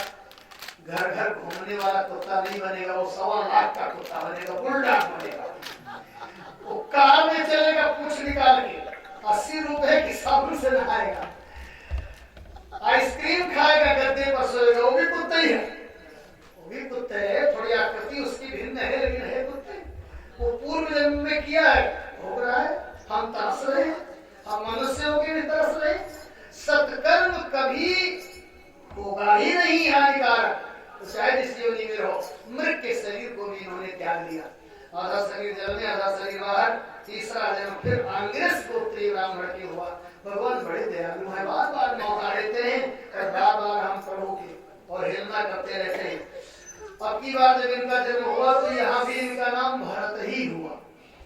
घर घर घूमने वाला कुत्ता नहीं बनेगा, वो 1.25 लाख का कुत्ता बनेगा, बुलडॉग बनेगा। वो कार में चलेगा पूंछ निकाल के, 80 रुपए की साबुन से नहाएगा, आइसक्रीम खाएगा, गद्दे पर सोएगा, वो भी कुत्ता ही है। वो भी कुत्ते है, थोड़ी आकृति उसकी भिन्न है लेकिन है कुत्ते। वो पूर्व जन्म में किया है, भोग रहा है। हम तरस रहे, हम मनुष्यों के भी तरस रहे। सत्कर्म कभी होगा ही नहीं हानिकारक, तो शायद इस योनि में रहो। मृग के शरीर को भी इन्होंने त्याग दिया, आधा शरीर जल में आधा शरीर बाहर। तीसरा जन्म फिर आंग्रेस गोत्रीय ब्राह्मण के हुआ। भगवान बड़े दयालु है, बार बार मौका देते हैं और बार बार हम प्रभु के और हिलना करते रहते हैं। अब की बार जब इनका जन्म हुआ तो यहाँ भी इनका नाम भरत ही हुआ।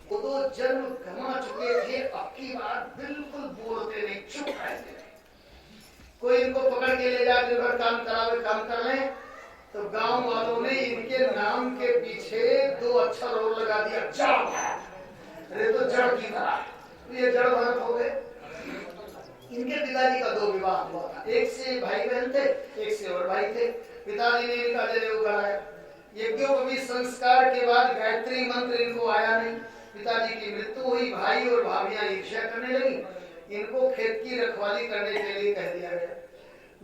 वो तो जन्म गंवा चुके थे, अब की बार बिल्कुल बोलते नहीं, चुप रहते थे। कोई इनको पकड़ के ले जाकर काम करावे, काम कर लें, तो गांव वालों ने इनके नाम के पीछे 2 अक्षर और लगा दिया, जड़ भरत। अरे तो जड़ की तरह, तो ये जड़ भरत हो गए। इनके पिताजी का 2 विवाह हुआ था, एक से भाई बहन थे, एक से और भाई थे। पिताजी ने इनका जनेऊ कराया। यज्ञोपवीत संस्कार के बाद गायत्री मंत्र इनको आया नहीं। पिताजी की मृत्यु हुई, भाई और भाभियां ईर्ष्या करने लगी। इनको खेत की रखवाली करने के लिए कह दिया गया।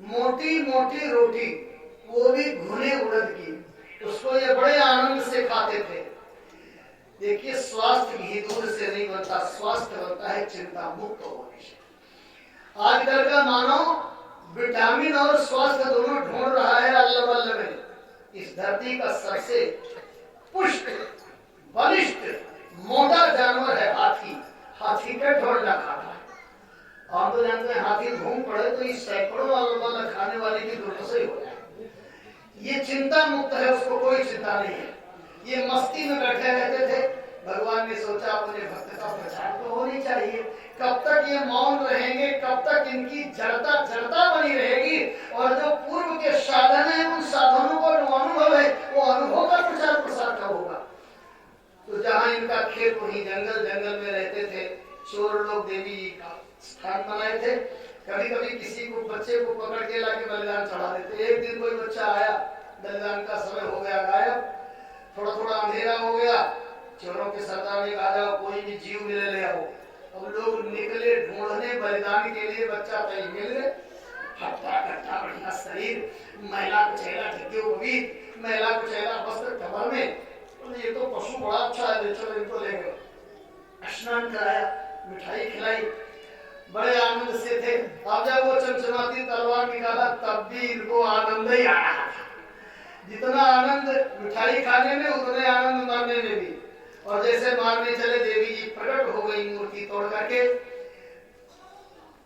मोटी मोटी रोटी, वो भी भुने उड़द की, उसको ये बड़े आनंद से खाते थे। देखिए, स्वास्थ्य घी दूध से नहीं बनता, स्वास्थ्य बनता है चिंता मुक्त होने से। आजकल का मानव विटामिन और स्वास्थ्य दोनों ढूंढ रहा है अल्लाह बल्लभ में। इस धरती का सबसे पुष्ट, बलिष्ठ, मोटा जानवर है हाथी। हाथी का ढोलना खाता है। हम तो जानते हैं हाथी घूम पड़े तो इस सैकड़ों वाला खाने वाले की दुर्दशा हो जाए। ये चिंता मुक्त है, उसको कोई चिंता नहीं है। ये मस्ती में बैठे रहते थे। भगवान ने सोचा अपने भक्त का प्रचार तो होनी चाहिए। कब तक ये मौन रहेंगे, कब तक इनकी जड़ता बनी रहेगी, और जो पूर्व के साधन है उन साधनों को जो अनुभव है वो अनुभव का प्रचार प्रसार का होगा। तो जहाँ इनका खेत, वहीं जंगल में रहते थे। चोर लोग देवी जी का स्थान बनाए थे। कभी कभी किसी को बच्चे को पकड़ के लाके बलिदान चढ़ा देते। एक दिन कोई बच्चा आया, बलिदान का समय हो गया गायब, थोड़ा अंधेरा हो गया। चोरों के सरदार ने कहा जाओ कोई भी जीव मिले ले आओ। अब लोग निकले ढूंढने बलिदान के लिए, बच्चा कहीं मिल गए। हट्टा कट्टा बढ़िया शरीर, महिला को चेहरा ढके हुई, महिला को चेहरा वस्त्र कमर में। ये तो पशु बड़ा अच्छा है, चलो इनको ले गए। स्नान कराया, मिठाई खिलाई, बड़े आनंद से थे। अब जब वो चमचमाती तलवार निकाला तब भी इनको आनंद ही आ रहा था। जितना आनंद मिठाई खाने में, उतने आनंद मारने में भी। और जैसे मारने चले, देवी जी प्रकट हो गई मूर्ति तोड़ करके।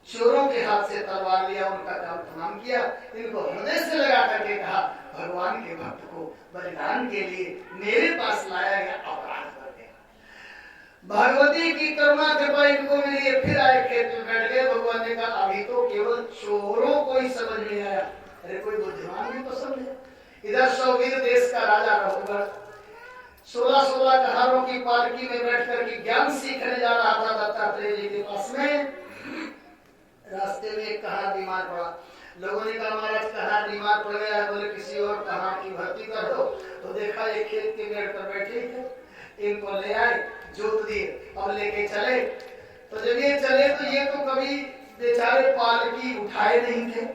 चोरों के हाथ से तलवार लिया, उनका काम तमाम किया। इनको हृदय से लगा करके कहा, भगवान के भक्त को बलिदान के लिए मेरे पास लाया गया, अपराध कर गया। भगवती की करुणा कृपा इनको मिली। फिर आए खेत में बैठ गए। भगवान ने कहा अभी तो केवल चोरों को ही समझ नहीं आया, अरे कोई बुद्धिमान भी तो समझे। इधर सौवीर देश का राजा रघुवर 16 कहारों की पालकी में बैठ कर के ज्ञान सीखने जा रहा था दत्तात्रेय जी के पास में। रास्ते में एक कहार बीमार पड़ा। लोगों ने कहा महाराज कहार बीमार पड़ गया है, बोले किसी और कहार की भर्ती कर दो। तो देखा एक खेत के पेड़ पर बैठे थे, इनको ले आए, जोत दिए, अब लेके चले। तो जब ये चले तो ये तो कभी बेचारे पालकी उठाए नहीं थे।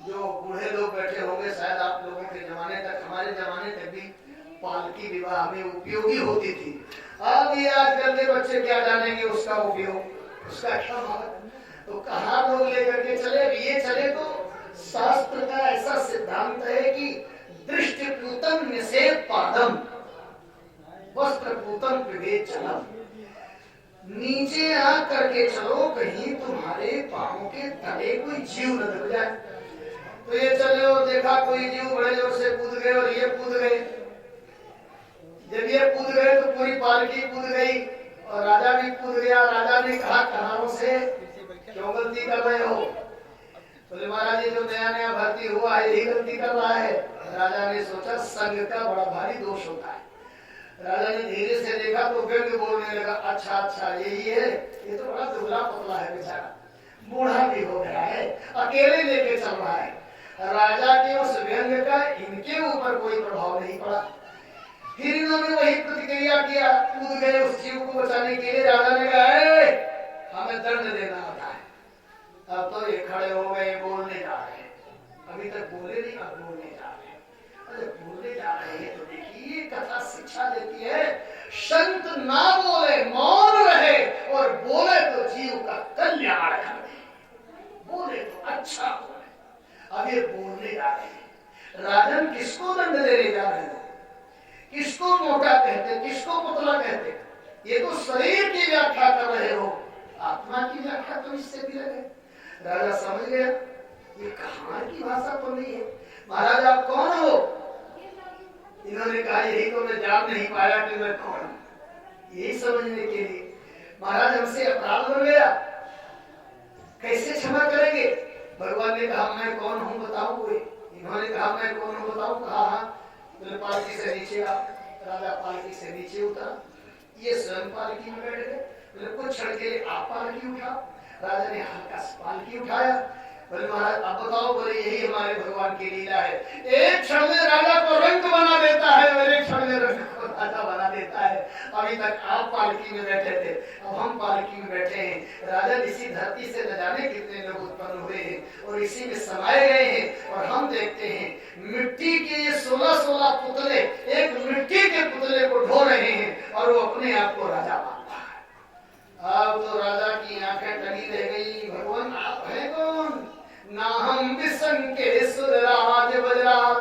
जो बूढ़े लोग बैठे होंगे शायद आप लोगों के जमाने तक, हमारे जमाने तक भी पालकी विवाह में उपयोगी होती थी। अब ये आजकल के बच्चे क्या जानेंगे उसका उपयोग, उसका क्या महत्व। तो कहाँ लोग लेकर के चले, ये चले तो शास्त्र का ऐसा सिद्धांत है कि दृष्टि पूतम निषेध पादम, वस्त्र पूतम विवेक चलम। नीचे आ करके चलो, कहीं तुम्हारे पांवों के तले कोई जीव न दब जाए। तो ये चले और देखा कोई जीव बड़े जोर से कूद गए और ये कूद गए। जब ये कूद गए तो पूरी पालकी कूद गई और राजा भी कूद गया। राजा ने कहा कहारों से क्यों गलती कर रहे हो? बोले महाराज ये जो नया भर्ती हुआ है यही गलती कर रहा है। राजा ने सोचा संग का बड़ा भारी दोष होता है। राजा ने धीरे से देखा तो व्यंग बोलने लगा, अच्छा यही है, ये तो बड़ा दुबला पतला है बेचारा, बूढ़ा भी हो गया है, अकेले लेके चल रहा है। राजा के उस व्यंग का इनके ऊपर कोई प्रभाव नहीं पड़ा। फिर इन्होंने वही प्रतिक्रिया किया, कूद गए उस जीव को बचाने के लिए। राजा ने कहा हमें दंड देना होता है। अब तो ये खड़े हो गए, बोलने जा रहे हैं। अभी तक बोले नहीं, अब बोलने जा रहे हैं। अरे बोलने जा रहे हैं तो देखिए कथा शिक्षा देती है, संत ना बोले मौन रहे और बोले तो जीव का कल्याण करे, बोले तो अच्छा बोले। अब ये बोलने जा रहे हैं। राजन किसको दंड देने जा रहे हैं? किसको मोटा कहते, किसको पतला कहते? ये तो शरीर की व्याख्या कर रहे हो, आत्मा की व्याख्या तो इससे भी लगे। राजा समझ गया ये कहां की भाषा तो नहीं है। महाराज आप कौन हो? इन्होंने कहा यही तो मैं जान नहीं पाया कि मैं कौन हूं। यही समझने के लिए महाराज हमसे अपराध हो गया, कैसे क्षमा करेंगे? भगवान ने कहा मैं कौन हूं बताओ कोई। इन्होंने कहा मैं कौन हूँ बताऊं? कहा बोले पालकी से नीचे आ। राजा पालकी से नीचे उतरा, ये स्वयं पालकी में बैठ गए। बोले कुछ क्षण के लिए आप पालकी उठा। राजा ने हल्का सा पालकी उठाया। बोले महाराज आप बताओ। बोले यही हमारे भगवान की लीला है, एक क्षण में राजा को रंग बना देता है और एक क्षण में रंग को राजा बना देता है। अभी तक आप पालकी में बैठे थे, अब हम पालकी में बैठे हैं। राजा इसी धरती से न जाने कितने लोग उत्पन्न हुए हैं और इसी में समाये गए हैं। और हम देखते हैं मिट्टी के 16-16 पुतले एक मिट्टी के पुतले को ढो रहे हैं और वो अपने आप को राजा मानता है। अब तो राजा की आंखें टली रह गई, भगवान आप हैं कौन? ना हम विसंके सुरराज वज्रात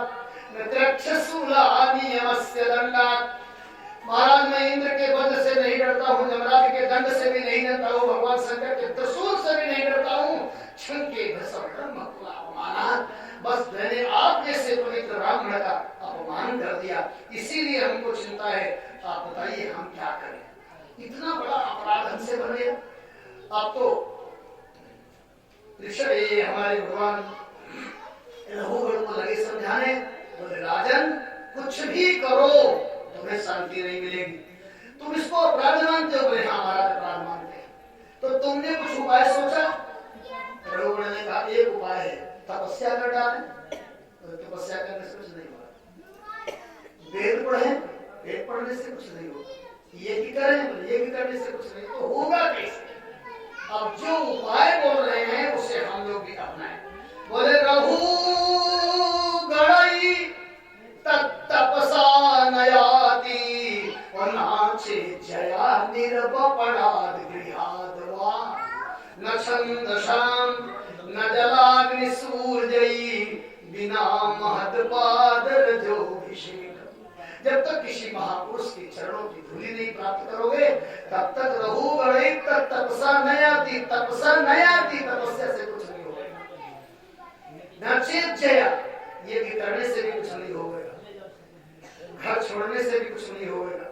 नत्रक्षशूला नियमस्य दंडात। महाराज मैं इंद्र के वज्र से नहीं डरता हूँ, यमराज के दंड से भी नहीं डरता हूँ, भगवान शंकर के त्रिशूल से भी नहीं डरता हूँ। छंके बस मैंने आप जैसे पवित्र ब्राह्मण का अपमान कर दिया, इसीलिए हमको चिंता है। आप बताइए हम क्या करें? इतना बड़ा अपराध हमसे बन गया। आप तो ये हमारे भगवान रघुगण को लगे समझाने। बोले राजन कुछ भी करो तुम्हें शांति नहीं मिलेगी, तुम इसको अपराध मानते हो? बोले हाँ महाराज अपराध मानते हैं। तो तुमने कुछ उपाय सोचा? रघुगण ने कहा एक उपाय है, तपस्या कर डालें। तो तपस्या करने से कुछ नहीं होगा। वेद पढ़े, वेद पढ़ने से कुछ नहीं होगा। ये भी करें, ये भी करने से कुछ नहीं, तो होगा कैसे? अब जो उपाय बोल रहे हैं उसे हम लोग भी अपनाएं। बोले रघु गणई तपसा नयाति और नाचे जया निर्वपणाद गृहादवा न छंदशाम न जलाग्नि सूर्यई बिना महत्पादर जो अभिषेक। जब तक किसी महापुरुष के चरणों की धूलि नहीं प्राप्त करोगे तब तक रघु गणई तपसा नहीं आती, तपसा नहीं आती। तपस्या से कुछ नहीं होगा। नचेत जया ये भी करने से भी कुछ नहीं होगा, घर छोड़ने से भी कुछ नहीं होगा।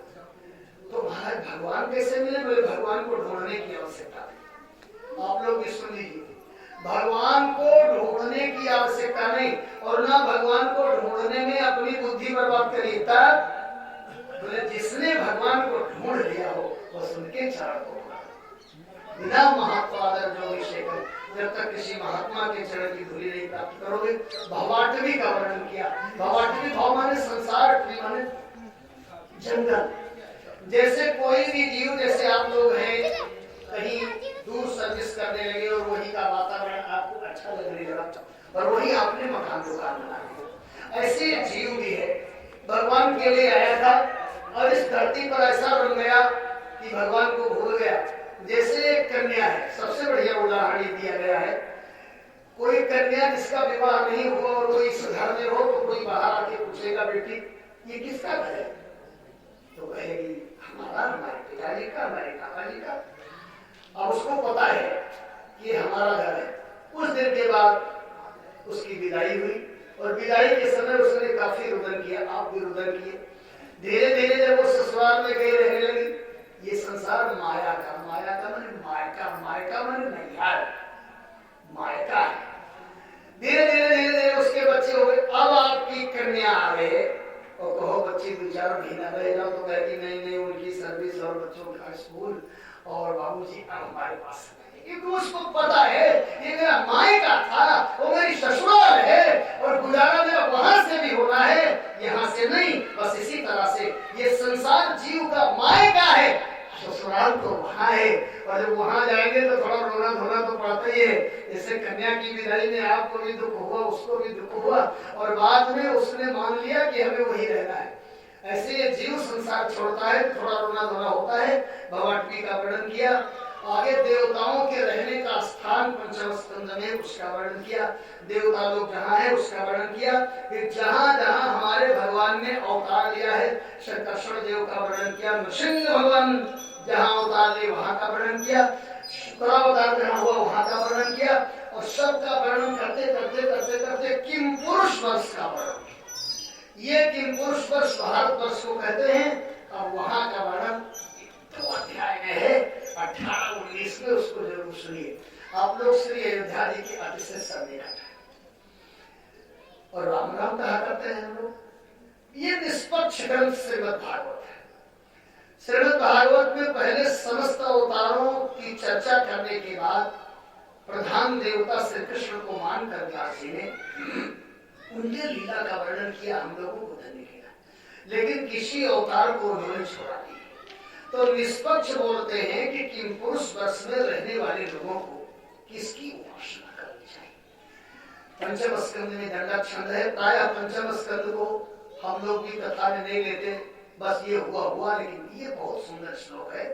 तो महाराज भगवान कैसे मिले? बोले भगवान को ढूंढने की आवश्यकता है। आप लोग भी सुन लीजिए, भगवान को ढूंढने की आवश्यकता नहीं और ना भगवान को ढूंढने में अपनी बुद्धि बर्बाद करिए। तब बोले जिसने भगवान को ढूंढ लिया हो बस उनके चरण को बिना महात्मादर जो अभिषेक। जब तक किसी महात्मा के चरण की धूलि नहीं प्राप्त करोगे। भवाटवी का वर्णन किया। भवाटवी भाव माने संसार, माने जंगल। जैसे कोई भी जीव, जैसे आप लोग हैं कहीं दूर सर्विस करने लगे और वही का वातावरण आपको अच्छा लगने लगा और वही आपने मकान दुकान बना लिया, ऐसे जीव भी है। भगवान के लिए आया था और इस धरती पर ऐसा बन गया कि भगवान को भूल गया। जैसे एक कन्या है, सबसे बढ़िया उदाहरण दिया गया है। कोई कन्या जिसका विवाह नहीं हुआ और कोई इस घर में हो तो कोई बाहर आके पूछेगा बेटी ये किसका घर है? तो कहेगी हमारा, हमारे पिताजी का, हमारे काकाजी का। अब उसको पता है कि हमारा घर है। कुछ देर के बाद उसकी विदाई हुई और विदाई के समय उसने काफी रुदन किया, आप भी रुदन किए। धीरे धीरे जब वो ससुराल में गई रहने लगी, ये संसार माया का माने मायका, मायका माने नैहार, मायका है। धीरे धीरे उसके बच्चे हो गए। अब आपकी कन्या आ गए और कहो बच्ची 2-4 महीना रह जाओ तो कहती नहीं उनकी सर्विस और बच्चों का स्कूल और बाबूजी अब हमारे पास। क्योंकि उसको पता है ये मेरा मायका था, वो मेरी ससुराल है और गुजारा मेरा वहां से भी होना है, यहाँ से नहीं। बस इसी तरह से ये संसार जीव का मायका है, ससुराल तो वहाँ है। और जब वहाँ जाएंगे तो थोड़ा रोना धोना तो पड़ता ही है। जैसे कन्या की विदाई में आपको भी दुख हुआ, उसको भी दुख हुआ और बाद में उसने मान लिया कि हमें वही रहना है। ऐसे ये जीव संसार छोड़ता है, थोड़ा रोना धोना होता है। भवाटवी का वर्णन किया। आगे देवताओं के रहने का स्थान पंचम स्कंद में उसका वर्णन किया। देवता लोग जहाँ है उसका वर्णन किया। फिर जहाँ जहाँ हमारे भगवान ने अवतार लिया है, शंकरश्वर देव का वर्णन किया। नृसिंह भगवान जहाँ अवतार लिए वहाँ का वर्णन किया। शुक्रावतार जहाँ हुआ वहाँ का वर्णन किया। और सबका वर्णन करते करते करते करते किम पुरुष वर्ष का वर्णन। ये किम पुरुष वर्ष भारत वर्ष को कहते हैं। अब वहाँ का वर्णन 2 अध्याय में है, 18-19 में उसको जरूर सुनिए। आप लोग श्री अयोध्या जी की अतिशय सन्निकट है। और राम राम कहा करते हैं हम लोग। ये निष्पक्ष ग्रंथ श्रीमद् भागवत है। श्रीमद् भागवत में पहले समस्त अवतारों की चर्चा करने के बाद प्रधान देवता श्री कृष्ण को मानकर व्यास जी ने उनके लीला का वर्णन किया, हम लोगों को धन्य किया, लेकिन किसी अवतार को उन्होंने छोड़ा नहीं। तो निष्पक्ष बोलते हैं कि किम पुरुष वर्ष में रहने वाले लोगों को किसकी उपासना करनी चाहिए। पंचम स्कंद में दंडक छंद है, प्रायः पंचम स्कंद को हम लोग भी कथा में नहीं लेते, बस ये हुआ, लेकिन ये बहुत सुंदर श्लोक है।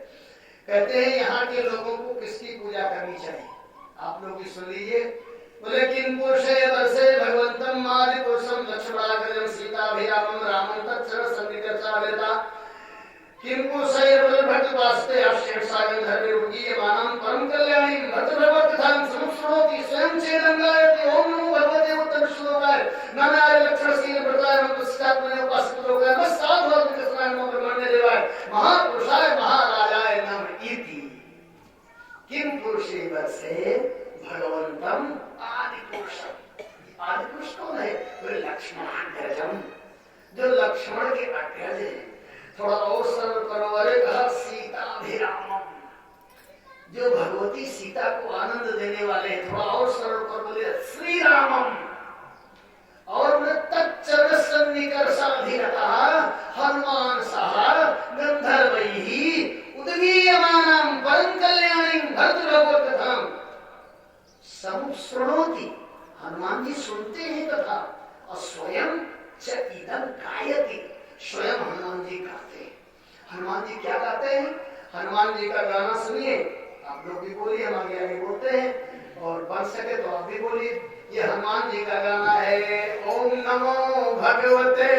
कहते हैं यहाँ के लोगों को किसकी पूजा करनी चाहिए, आप लोग भी सुन लीजिए। बोले किम पुरुषे वर्षे भगवंतम आदि पुरुषम लक्ष्मणाग्रजम सीताभिरामम रामम तत्सर्व सन्निकर्षावेता किम पुरुषे भक्त वास्ते आश्चर्य सागं धर्मे रुगीयमानं परम कल्याणी भक्त भगवत कथां समुश्रोति स्वयं चेदं गायति ओम नमो भगवते उत्तम श्लोकाय नमाय लक्षणशील व्रताय नमस्कात्मने उपासित लोकाय बस साधु कृष्णाय नमो ब्रह्मण्य देवाय महापुरुषाय महाराजाय नमः इति किम पुरुषे वर्षे भगवंतम आदि पुरुषम। आदि पुरुष कौन है? बोले लक्ष्मणाग्रजम, जो लक्ष्मण के अग्रज है। थोड़ा और सरल करो, अरे कहा सीताभिरामम, जो भगवती सीता को आनंद देने वाले हैं। थोड़ा और सरल कर बोले श्री रामम, और तच्चरण सन्निकर्षाधिरता हनुमान सह गंधर्वैः उद्गीयमानं परम कल्याणीं भक्त भगवत कथां समुश्रणोति। हनुमान जी सुनते हैं कथा, और स्वयं च इदं गायति, स्वयं हनुमान जी गाते हैं। हनुमान जी क्या गाते हैं? हनुमान जी का गाना सुनिए, आप लोग भी बोलिए, हम आगे आगे बोलते हैं, और बन सके तो आप भी बोलिए। ये हनुमान जी का गाना है। ओम नमो भगवते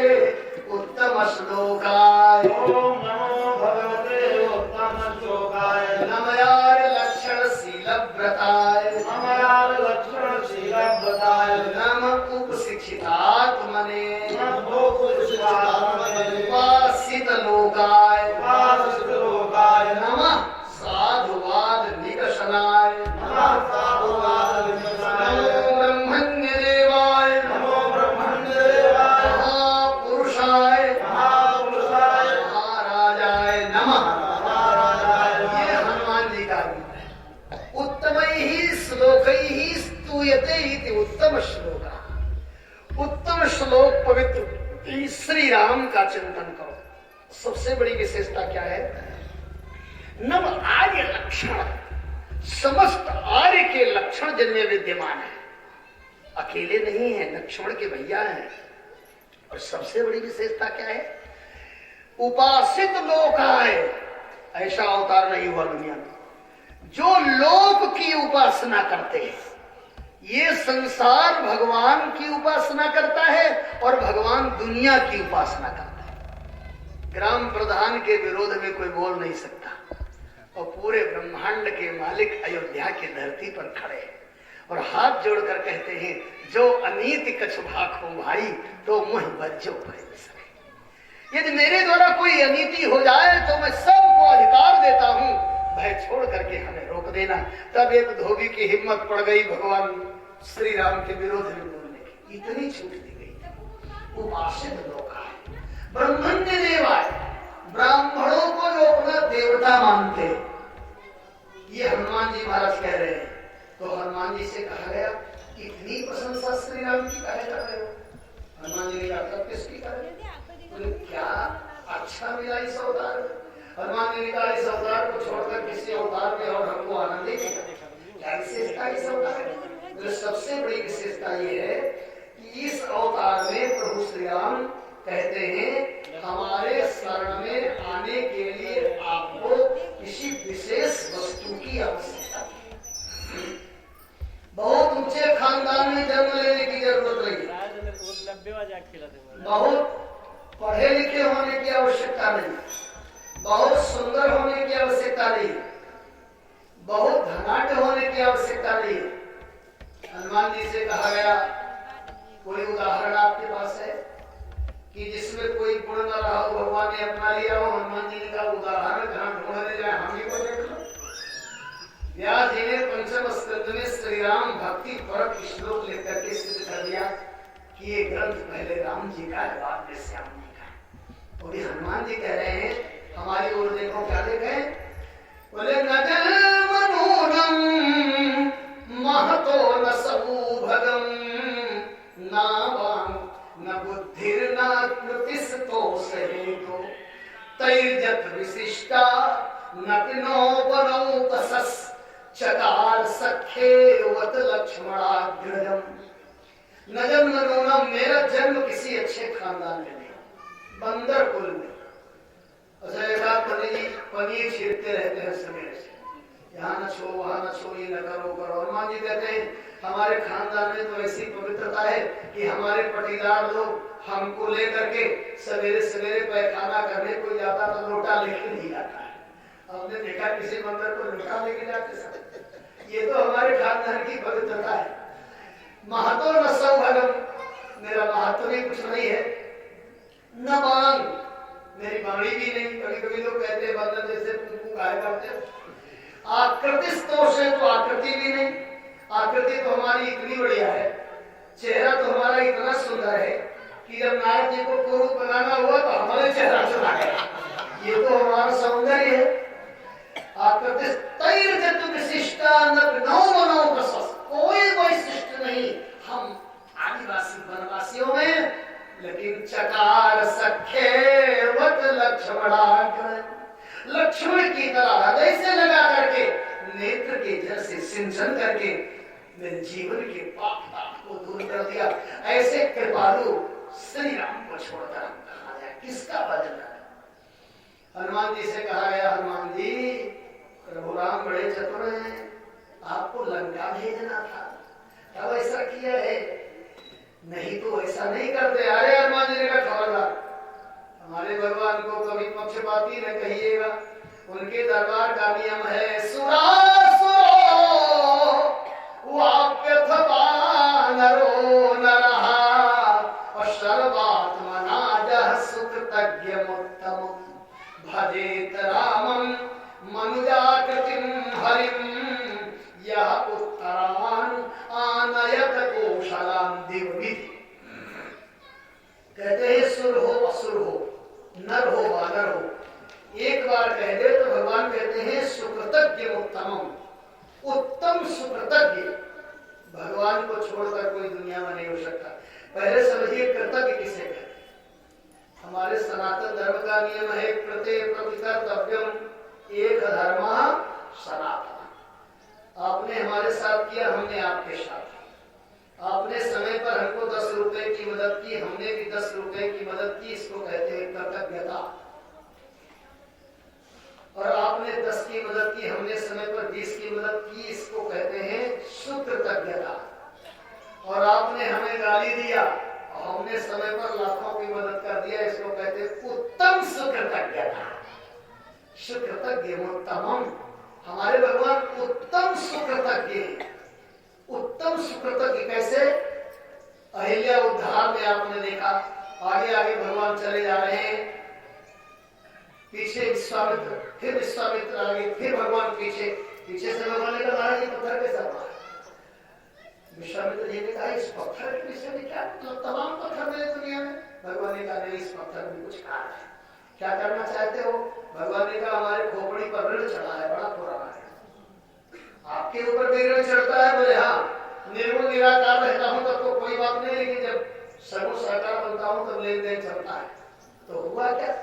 उत्तम श्लोकाय, ओम नमो भगवते उत्तम श्लोकाय, नमयार लक्षण शील व्रताय, नमयार लक्षण शील व्रताय, नम उपशिक्षितात्मने, नम उपशिक्षितात्मने, उपासित लोकाय, उपासित लोकाय, नमः साधुवाद निकषणाय, नमः साधुवाद निकषणाय, नमो ब्रह्मण्य देवाय, नमो ब्रह्मण्य देवाय, महापुरुषाय, महापुरुषाय, महाराजाय नमः। महाराजाय नमः। ये हनुमान जी का गीत है। उत्तमैः श्लोकैः स्तूयते इति उत्तम श्लोक। उत्तम श्लोक पवित्र श्री राम का चिंतन करो। सबसे बड़ी विशेषता क्या है? नव आर्य लक्षण, समस्त आर्य के लक्षण जिनमें विद्यमान है, अकेले नहीं है, लक्ष्मण के भैया हैं। और सबसे बड़ी विशेषता क्या है? उपासित लोकाय, ऐसा अवतार नहीं हुआ दुनिया में जो लोक की उपासना करते हैं। ये संसार भगवान की उपासना करता है और भगवान दुनिया की उपासना करता है। ग्राम प्रधान के विरोध में कोई बोल नहीं सकता, और पूरे ब्रह्मांड के मालिक अयोध्या की धरती पर खड़े हैं और हाथ जोड़कर कहते हैं, जो अनीति कछु भाग हो भाई तो मुह बज्जो भय सके। यदि मेरे द्वारा कोई अनीति हो जाए तो मैं सबको अधिकार देता हूं, भय छोड़ करके हमें रोक देना। तब एक धोबी की हिम्मत पड़ गई भगवान श्री राम के विरोध में बोलने की, इतनी छूट दी गई। उपासित लोग आए, ब्रह्मण्य देव आए, ब्राह्मणों को जो अपना देवता मानते, ये हनुमान जी महाराज कह रहे हैं। तो हनुमान जी से कहा गया, इतनी प्रशंसा श्री राम की काहे कर रहे हो? हनुमान जी ने कहा, तब किसकी करें? बोले क्या अच्छा मिला इस अवतार में? हनुमान जी ने कहा, इस अवतार को छोड़कर किसी अवतार में और हमको आनंद ही नहीं। क्या विशेषता इस अवतार में? सबसे बड़ी विशेषता ये है कि इस अवतार में प्रभु श्री राम कहते हैं, हमारे शरण में आने के लिए आपको किसी विशेष वस्तु की आवश्यकता है। बहुत ऊंचे खानदान में जन्म लेने की जरूरत नहीं, बहुत पढ़े लिखे होने की आवश्यकता नहीं, बहुत सुंदर होने की आवश्यकता नहीं, बहुत धनाढ्य होने की आवश्यकता नहीं। हनुमान जी से कहा गया, कोई उदाहरण आपके पास है कि जिसमें कोई गुण न रहा हो, भगवान ने अपना लिया हो? हनुमान जी ने कहा, उदाहरण जहां ढूंढने जाए हम ही को देख लो। व्यास जी ने पंचम स्कंद में श्री राम भक्ति परक श्लोक लेकर के सिद्ध कर दिया। कि ये ग्रंथ पहले राम जी का है, बाद में श्याम जी का। और हनुमान जी कह रहे हैं हमारी ओर देखो, क्या देख रहे हैं? बोले न जन्म नूनम महतो न सबूभगम ना वांग न बुद्धिर न कृतिस्तो सहेतो तैर्जत विशिष्टा न पिनो बनो कसस चकार सखे वत लक्ष्मणाग्रजम। न जन्म नूनम, मेरा जन्म किसी अच्छे खानदान में नहीं, बंदर कुल में। पनीर छींटते रहते हैं सवेरे से, यहाँ न छो वहाँ न छो, ये न करो करो। हनुमान जी कहते हैं हमारे खानदान में तो ऐसी पवित्रता है कि हमारे पटीदार लोग हमको लेकर के सवेरे सवेरे पैखाना करने को जाता तो लोटा लेके नहीं जाता है। हमने देखा किसी मंदिर को लोटा लेके जाते सब। ये तो हमारे खानदान की पवित्रता है। महतो न सौभगम, मेरा महत्व भी कुछ नहीं है। न बांग, मेरी बाणी भी नहीं। कभी कभी लोग कहते हैं बंदर जैसे तुमको गाय करते। आकृति दोष है तो आकृति भी नहीं। आकृति तो हमारी इतनी बढ़िया है, चेहरा तो हमारा इतना सुंदर है कि जब नारद जी को कुरूप बनाना हुआ तो हमारे चेहरा चला गया। ये तो हमारा सौंदर्य है। आकृति तैर्जत विशिष्टा न नौ मनो कसस, कोई वैशिष्ट नहीं हम आदिवासी वनवासियों में, लेकिन चकार सखे वत लक्ष्मणाग्रज, लक्ष्मण की तरह हृदय से लगा करके नेत्र के जल से सिंचन करके मेरे जीवन के पाप को दूर कर दिया। ऐसे कृपालु श्री राम को छोड़कर हम कहा जाए, किसका भजन करें? हनुमान जी से कहा गया, हनुमान जी प्रभु राम बड़े चतुर हैं, आपको लंका भेजना था, तब ऐसा किया है, नहीं तो ऐसा नहीं करते। अरे हनुमान जी ने कहा खबरदार, हमारे भगवान को कभी पक्षपाती न कहिएगा। उनके दरबार का नियम है सुरासुरो वाप्यथवा नरो नरहा और सर्वात्मना जह सुकृतज्ञमुत्तमम् भजेत रामं मनुजाकृतिं हरिं यह उत्तरान् आनयत कौशलान् दिव्यविधि। कहते हैं सुर हो असुर हो, नर हो बानर हो, एक बार कह दे तो भगवान कहते हैं सुकृतज्ञ उत्तमम, उत्तम सुकृतज्ञ। भगवान को छोड़कर कोई दुनिया में नहीं हो सकता। पहले समझिए कृतज्ञ किसे कहते हैं। हमारे सनातन धर्म का नियम है प्रत्येक प्रतिकर्तव्यम एक धर्म सनातन। आपने हमारे साथ किया, हमने आपके साथ। आपने समय पर हमको 10 रुपए की मदद की, हमने भी 10 रुपए की मदद की, इसको कहते हैं कृतज्ञता। और आपने 10 की मदद की, हमने समय पर 20 की मदद की, इसको कहते हैं सुकृतज्ञता। और आपने हमें गाली दिया और हमने समय पर लाखों की मदद कर दिया, इसको कहते हैं उत्तम सुकृतज्ञता। सुकृतज्ञ उत्तमम, हमारे भगवान उत्तम सुकृतज्ञ। उत्तम सुकृतज्ञ कैसे? अहिल्या उद्धार में आपने देखा, आगे आगे भगवान चले जा रहे हैं, पीछे विश्वामित्र, फिर विश्वामित्र आगे, फिर भगवान पीछे, पीछे से भगवान ने कहा महाराज ये पत्थर कैसा मारा? विश्वामित्र जी ने कहा इस पत्थर के विषय में क्या मतलब, तमाम पत्थर मिले दुनिया में। भगवान ने कहा नहीं, इस पत्थर में कुछ कारण है, क्या करना चाहते हो? भगवान ने कहा हमारे खोपड़ी पर ऋण चढ़ा है, बड़ा पुराना है, आपके ऊपर भी ऋण चढ़ता है। बोले हाँ, निर्गुण निराकार रहता हूँ तब तो कोई बात नहीं, लेकिन जब सगुण साकार बनता हूँ तब लेन देन चलता है। तो हुआ क्या?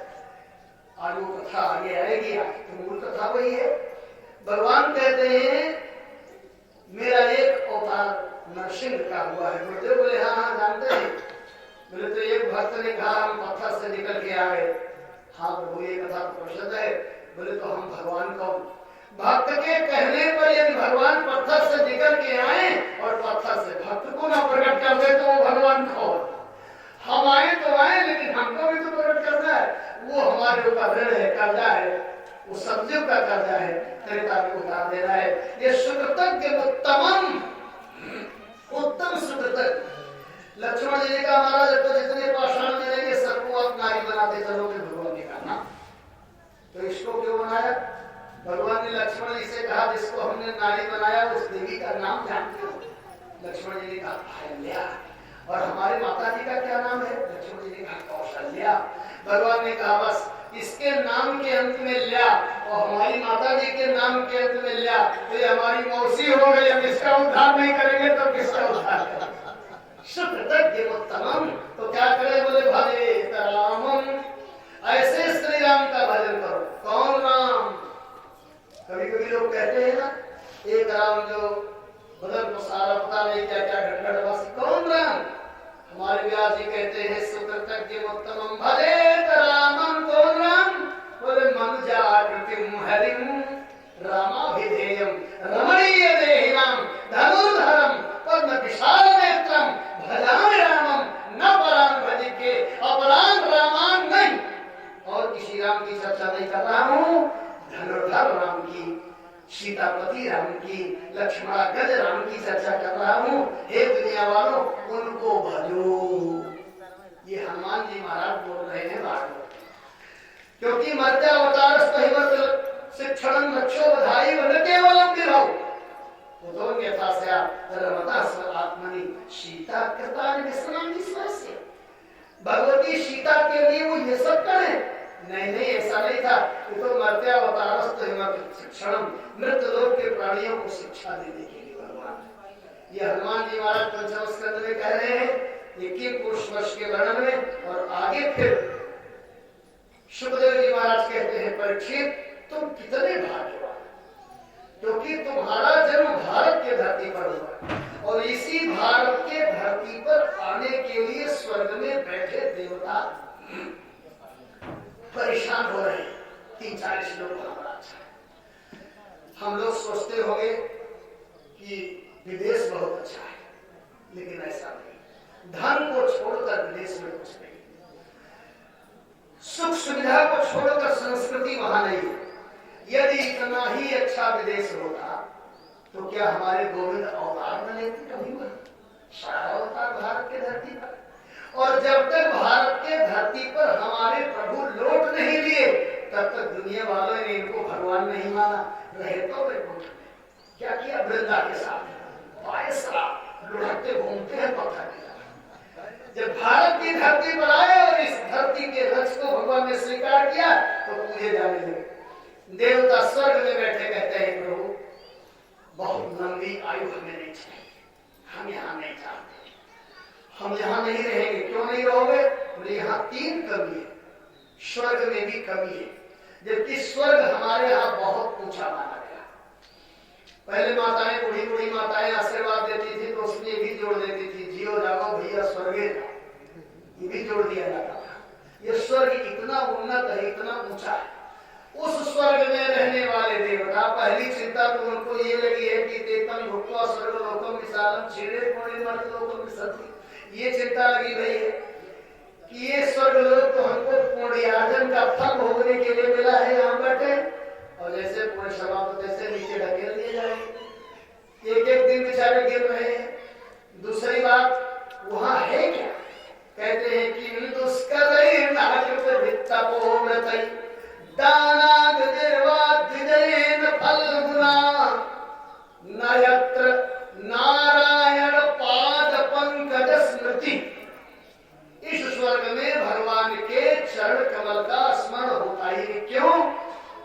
आज वो कथा आगे आएगी, तो मूल कथा वही है। भगवान कहते हैं मेरा एक अवतार नरसिंह का हुआ है। गुरुदेव बोले हाँ हाँ जानते हैं। बोले तो एक भक्त ने कहा हम पत्थर से निकल के आ गए। हाँ प्रभु ये कथा तो प्रसिद्ध है। बोले तो हम भगवान कौन? भक्त के कहने पर यदि भगवान पत्थर से निकल के आए और पत्थर से भक्त को ना प्रकट कर दे तो वो भगवान कौन? हम आए तो आए, लेकिन हमको भी तो प्रकट करना है। वो हमारे ऊपर ऋण है, कर्जा है, वो सब्जियों का कर्जा है, त्रेता में उतार देना है। ये सुकृतज्ञ उत्तमम, उत्तम सुकृतज्ञ। लक्ष्मण जी का महाराज तो जितने पाषाण मिलेंगे सबको आप नारी बनाते चलोगे, भगवान ने कहा ना। तो इसको क्यों बनाया? भगवान ने लक्ष्मण जी से कहा जिसको हमने नारी बनाया उस देवी का नाम जानते हो? लक्ष्मण जी ने कहा अहल्या। और हमारे माता जी का क्या नाम है? लक्ष्मण जी ने कहा कौशल्या। भगवान ने कहा बस इसके नाम के अंत में ल्या और हमारी माता जी के नाम के अंत में ल्या तो ये हमारी मौसी हो गई। हम इसका उद्धार नहीं करेंगे तो किसका उद्धार करेंगे? सुकृतज्ञ उत्तमम। तो क्या करें? बोले भजे रामम, ऐसे श्री राम का भजन करो। कौन राम? कभी कभी लोग कहते हैं ना एक राम जो बदन को सारा पता नहीं क्या क्या घटघट बस। कौन राम? हमारे व्यास जी कहते हैं सुकृतज्ञ उत्तमम भजे रामम। कौन राम? बोले मनुजाकृतिम हरिम रामाभिधेयम रमणीय देहिनाम धनुर्धरम पद्म विशाल नेत्रम भजामि रामम न परान भज के अपरान रामान नहीं। और किसी राम की चर्चा नहीं कर रहा हूँ, धनुर्धर राम की, सीतापति राम की, लक्ष्मणागज राम की चर्चा कर रहा हूँ। हे दुनिया वालों उनको भजो। ये हनुमान जी महाराज बोल रहे हैं भागवत। क्योंकि मर्त्यावतार शिक्षण रक्षो बधाई वन केवलम विभव उदो यथा से रमता स्व आत्मनि सीता कृता विश्राम विश्वास्य। भगवती सीता के लिए वो ये सब करे? नहीं ऐसा नहीं था। वो तो मर्त्यावतारस्त शिक्षण मृत लोक के प्राणियों को शिक्षा देने के लिए भगवान। ये हनुमान जी महाराज पंचम स्कंद में कह रहे हैं 21 पुरुष वर्ष के वर्णन में। और आगे फिर सुखदेव जी महाराज कहते हैं परीक्षित तुम कितने भाग्यवान, क्योंकि तुम्हारा जन्म भारत के धरती पर हुआ और इसी भारत के धरती पर आने के लिए स्वर्ग में बैठे देवता परेशान हो रहे हैं। 30-40 लोग हमारा अच्छा है। हम लोग सोचते होंगे कि विदेश बहुत अच्छा है, लेकिन ऐसा नहीं। धन को छोड़कर विदेश में कुछ नहीं, सुख सुविधा को छोड़कर संस्कृति वहां नहीं है। यदि इतना ही अच्छा विदेश होता तो क्या हमारे गोविंद अवतार न लेते कभी वहां? सारा अवतार भारत के धरती पर। और जब तक भारत के धरती पर हमारे प्रभु लौट नहीं लिए तब तक दुनिया वालों ने इनको भगवान नहीं माना। रहे तो वैकुंठ में क्या किया? वृंदा के साथ वायसरा लुढ़कते घूमते हैं पत्थर के। जब भारत की धरती पर आए और इस धरती के रक्ष को भगवान ने स्वीकार किया तो पूजे जाने लगे। देवता स्वर्ग में बैठे कहते हैं प्रभु बहुत लंबी आयु हमें नहीं चाहिए, हम यहाँ नहीं चाहते, हम यहाँ नहीं रहेंगे। क्यों नहीं रहोगे? बोले यहाँ 3 कमी है, स्वर्ग में भी कमी है, जबकि स्वर्ग हमारे यहाँ बहुत ऊंचा माना गया। पहले माताएं बूढ़ी माताएं आशीर्वाद देती थी तो उसमें भी जोड़ देती थी जियो जागो भैया स्वर्गे जाओ, ये भी जोड़ दिया जाता था। ये स्वर्ग इतना उन्नत है, इतना ऊंचा है। उस स्वर्ग में रहने वाले देवता पहली चिंता तो उनको ये लगी है कि तेतम भुक्त्वा स्वर्गलोकम विशालम क्षीणे पुण्य मर्त्यलोकम विसरति। ये चिंता लगी भई है कि ये स्वर्गलोक तो हमको पुण्यार्जन का फल भोगने के लिए मिला है, यहाँ बैठे और जैसे पुण्य समाप्त तैसे नीचे ढकेल दिए जाएंगे। एक दिन बेचारे गिर रहे हैं। दूसरी बात वहां है क्या? कहते हैं कि दुष्करई नाकृत वित्तपोमृतई दानाग निर्वाद्विजयेन फल्गुना न यत्र नारायण पाद पंकज स्मृति। इस स्वर्ग में भगवान के चरण कमल का स्मरण होता ही क्यों?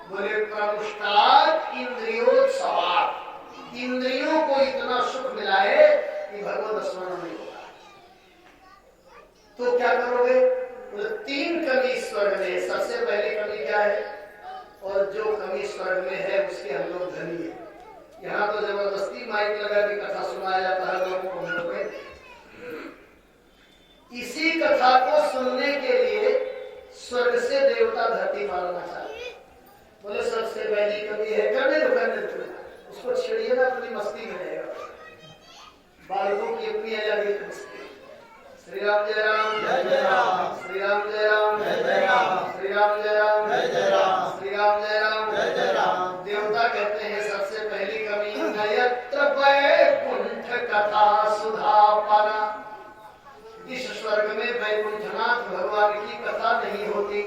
बोले प्रमुष्टात् इंद्रियोत्सवात्, इंद्रियों को इतना सुख मिला है कि भगवत स्मरण नहीं होता। तो क्या करोगे? बोले 3 कमी स्वर्ग में। सबसे पहले कमी क्या है? और जो कमी स्वर्ग में है उसके हम लोग धनी है। यहाँ तो जबरदस्ती माइक लगा के कथा सुनाया जाता है लोगों को। इसी कथा को सुनने के लिए स्वर्ग से देवता धरती पर आना चाहते। बोले सबसे पहली कमी है करने दो, उसको छेड़िए ना, अपनी मस्ती में रहेगा। बालकों की अपनी अलग मस्ती। श्री राम जय राम जय जय राम, श्री राम जय राम जय जय राम, श्री राम जय राम जय जय राम, श्री राम जय राम जय जय राम। देवता कहते हैं सबसे पहली कमी नयत्र वैकुंठ कथा सुधा पाना। इस स्वर्ग में वैकुंठनाथ भगवान की कथा नहीं होती।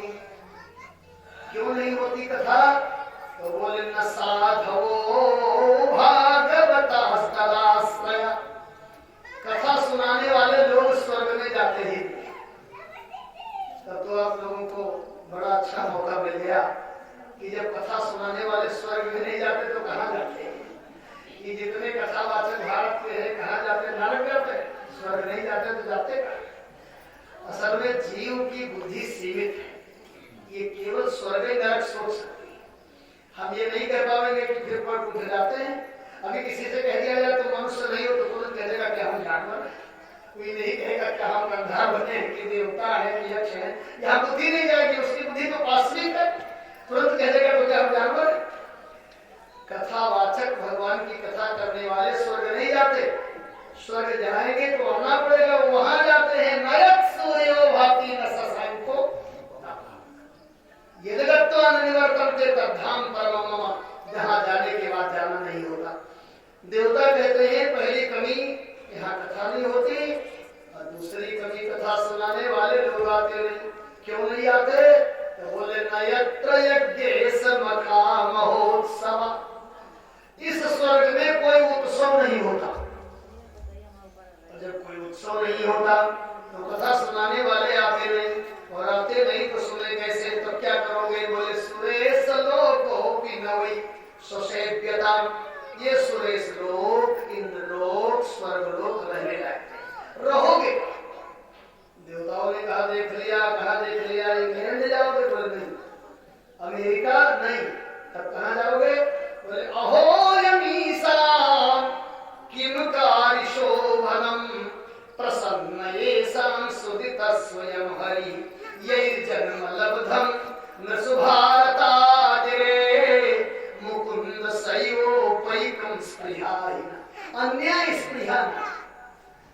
क्यों नहीं होती कथा? तो बोले न साधवो भागवता तदाश्रय। कथा सुनाने वाले लोग कि जितने कथावाचक भारत के हैं कहाँ जाते, नरक जाते हैं, स्वर्ग नहीं जाते तो जाते कहाँ? असल में जीव की बुद्धि सीमित है, ये केवल स्वर्ग नरक सोच सकती है। हम ये नहीं कर पाएंगे कि फिर पर उठ जाते हैं। अभी किसी से कह दिया जाए तो मनुष्य नहीं हो तो तुरंत कह देगा कि हम जानवर हैं। कोई नहीं कहेगा कि हम गंधा बने कि देवता है कि यक्ष है, यहाँ बुद्धि नहीं जाएगी, उसकी बुद्धि तो वास्तविक है, तुरंत कह देगा तो क्या हम जानवर है। कथावाचक भगवान की कथा करने वाले स्वर्ग नहीं जाते, स्वर्ग जाएंगे तो आना पड़ेगा, वहां जाते हैं। नरक सूर्यो भाति न शशांको यद्गत्वा निवर्तन्ते तद्धाम परमं मम, जहां जाने के बाद जाना नहीं होता। देवता कहते हैं पहली कमी यहाँ कथा नहीं होती, और दूसरी कमी कथा सुनाने वाले लोग आते नहीं। क्यों नहीं आते? तो बोले नयत्र यज्ञेश मखा महोत्सव, इस स्वर्ग में कोई उत्सव नहीं होता। जब कोई उत्सव नहीं होता तो कथा सुनाने वाले आते नहीं, और आते नहीं तो सुने कैसे? तो क्या करोगे? बोले सुरेश लोकोपि नवै स्वसेव्यता, ये सुरेश लोक, इंद्रलोक, स्वर्गलोक रहने लायक रहोगे। देवताओं ने कहा देख लिया, कहा देख लिया, इंग्लैंड जाओगे? बोले नहीं। अमेरिका? नहीं। तब कहाँ जाओगे? बोले अहोयमीसा किम कारिशोभनम प्रसन्न येषां सुदित स्वयं हरि यैर्जन्म लब्धम न सुभारतादिरे मुकुंद सयोपैकं स्पृहायिन, अन्याय स्पृहा,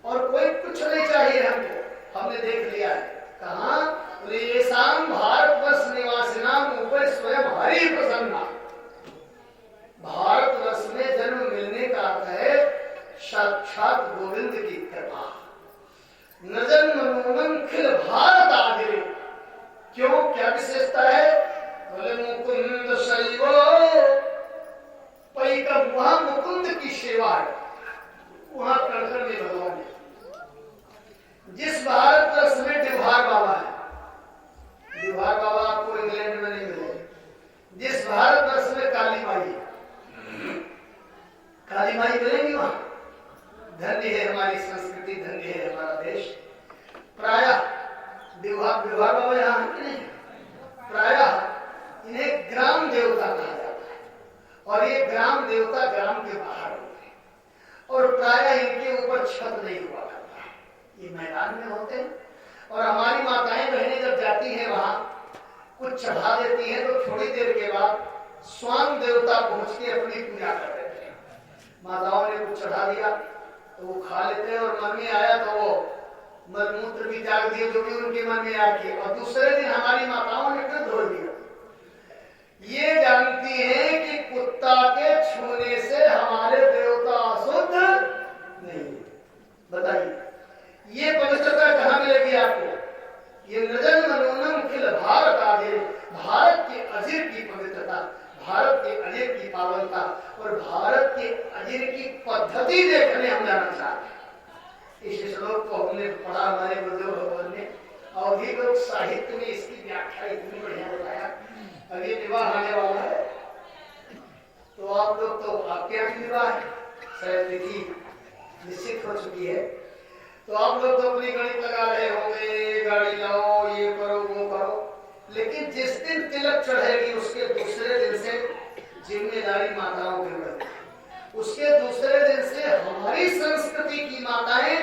और कोई कुछ नहीं चाहिए हमको, हमने देख लिया है। कहाँ? बोले येषां भारतवर्ष निवासिनां ऊपर स्वयं हरि प्रसन्ना, भारतवर्ष में जन्म मिलने का अर्थ है साक्षात गोविंद की कृपा। न जन्म नूनं खिल भारत आदिरे, क्यों, क्या विशेषता है? बोले मुकुंद शैवो पैकम, वहां मुकुंद की सेवा है, वहां कड़कड़ में भगवान है। जिस भारतवर्ष में डिवहार बाबा है, डिवहार बाबा आपको इंग्लैंड में नहीं मिलेगा। जिस भारतवर्ष में काली माई है, काली माई मिलेंगी वहां। धन्य है हमारी संस्कृति, धन्य है हमारा देश। प्रायः डिवहार बाबा यहाँ है कि नहीं? प्रायः इन्हें ग्राम देवता कहा जाता है, और ये ग्राम देवता ग्राम के बाहर होते हैं, और प्रायः इनके ऊपर छत नहीं हुआ करता है, ये मैदान में होते हैं। और हमारी माताएं बहनें जब जाती हैं वहां कुछ चढ़ा देती हैं, तो थोड़ी देर के बाद स्वान देवता पहुंच के अपनी पूजा कर देते हैं। माताओं ने कुछ चढ़ा दिया तो वो खा लेते हैं, और मन में आया तो वो मलमूत्र भी त्याग दिए, जो भी उनके मन में आ के, और दूसरे दिन हमारी माताओं ने फिर धो दिया। ये जानती हैं कि कुत्ता के छूने से हमारे देवता अशुद्ध नहीं। बताइए ये पवित्रता कहाँ मिलेगी आपको? ये नजन मनोनम खिल भारत आदि, भारत के अजीर की पवित्रता, भारत के अजीर की पावनता, और भारत के अजीर की पद्धति देखने हम जाना चाहते हैं। इस श्लोक को हमने पढ़ा हमारे गुरुदेव भगवान ने, और भी लोग साहित्य में इसकी व्याख्या इतनी बढ़िया बताया। अभी विवाह आने वाला है, तो आप लोग तो आपके यहाँ विवाह है, शायद तिथि निश्चित हो चुकी है, तो आप लोग तो अपनी गणित लगा रहे होंगे, गाड़ी लाओ, ये करो वो करो, लेकिन जिस दिन तिलक चढ़ेगी उसके दूसरे दिन से जिम्मेदारी माताओं की बढ़ेगी। उसके दूसरे दिन से हमारी संस्कृति की माताएं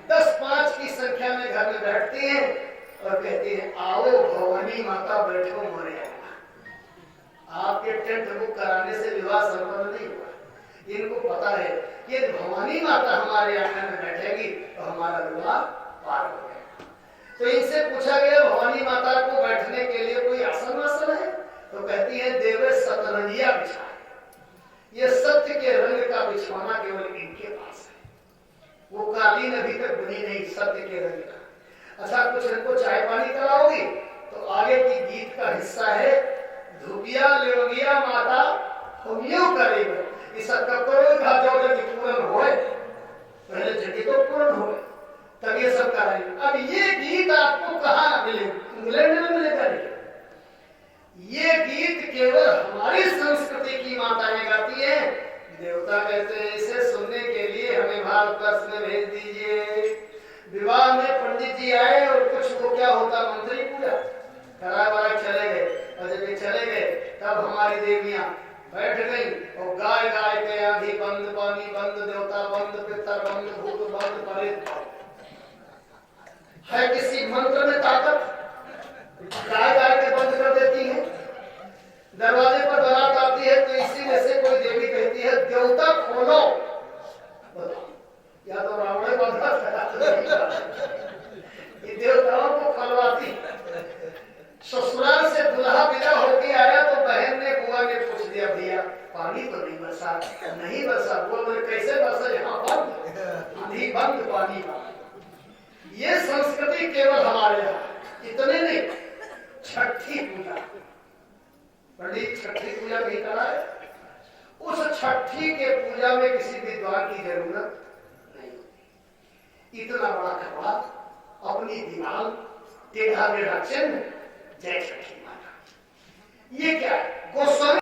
10-5 की संख्या में घर में बैठती हैं और कहती हैं आओ भवानी माता बैठो मोरे यहाँ। आपके टेंट बुक कराने से विवाह संपन्न नहीं हुआ। इनको पता है कि भवानी माता हमारे आंगन में बैठेगी तो हमारा विवाह पार हो गया। तो इनसे पूछा गया भवानी माता को बैठने के लिए कोई आसन वासन है? तो कहती है देवे सतरंजिया बिछा, ये सत्य के रंग का बिछवाना केवल इनके पास है, वो कालीन अभी तक बनी नहीं सत्य के रंग का। अच्छा कुछ इनको चाय पानी कराओगी तो आगे की गीत का हिस्सा है धुपिया लेवगिया माता हम यूं करेंगे, इस सब करो पूर्ण हो, पहले जगह तो पूर्ण हो तब ये सब करेंगे। अब ये गीत आपको कहाँ मिलेगा? इंग्लैंड में मिलेगा नहीं। ये गीत केवल हमारी संस्कृति की माताएं गाती हैं। देवता कहते प्लस में भेज दीजिए। विवाह में पंडित जी आए और कुछ को क्या होता मंत्री पूजा कराया चले गए, और जब ये चले गए तब हमारी देवियां बैठ गई और गाय गाय के आंधी बंद, पानी बंद, देवता बंद, पितर बंद, भूत बंद, प्रेत है किसी मंत्र में ताकत? गाय गाय के बंद कर देती है। दरवाजे पर बारात आती है तो इसी में से कोई देवी कहती है देवता खोलो, या तो रावण बाधा ये देवताओं को खोलवाती। ससुराल से दूल्हा विदा होके आया तो बहन ने बुआ ने पूछ दिया भैया पानी तो नहीं बरसा? नहीं बरसा। बुआ बोले कैसे बरसा? यहाँ बंद, आंधी बंद, पानी बंद। ये संस्कृति केवल हमारे यहाँ, इतने नहीं। छठी पूजा, पंडित छठी पूजा भी कराए, उस छठी के पूजा में किसी विद्वान की जरूरत नहीं होती। इतना बड़ा कपड़ा, अपनी दीवार, टेढ़ा मेढ़ा चिन्ह, जय छठी माता। ये क्या है? गोस्वामी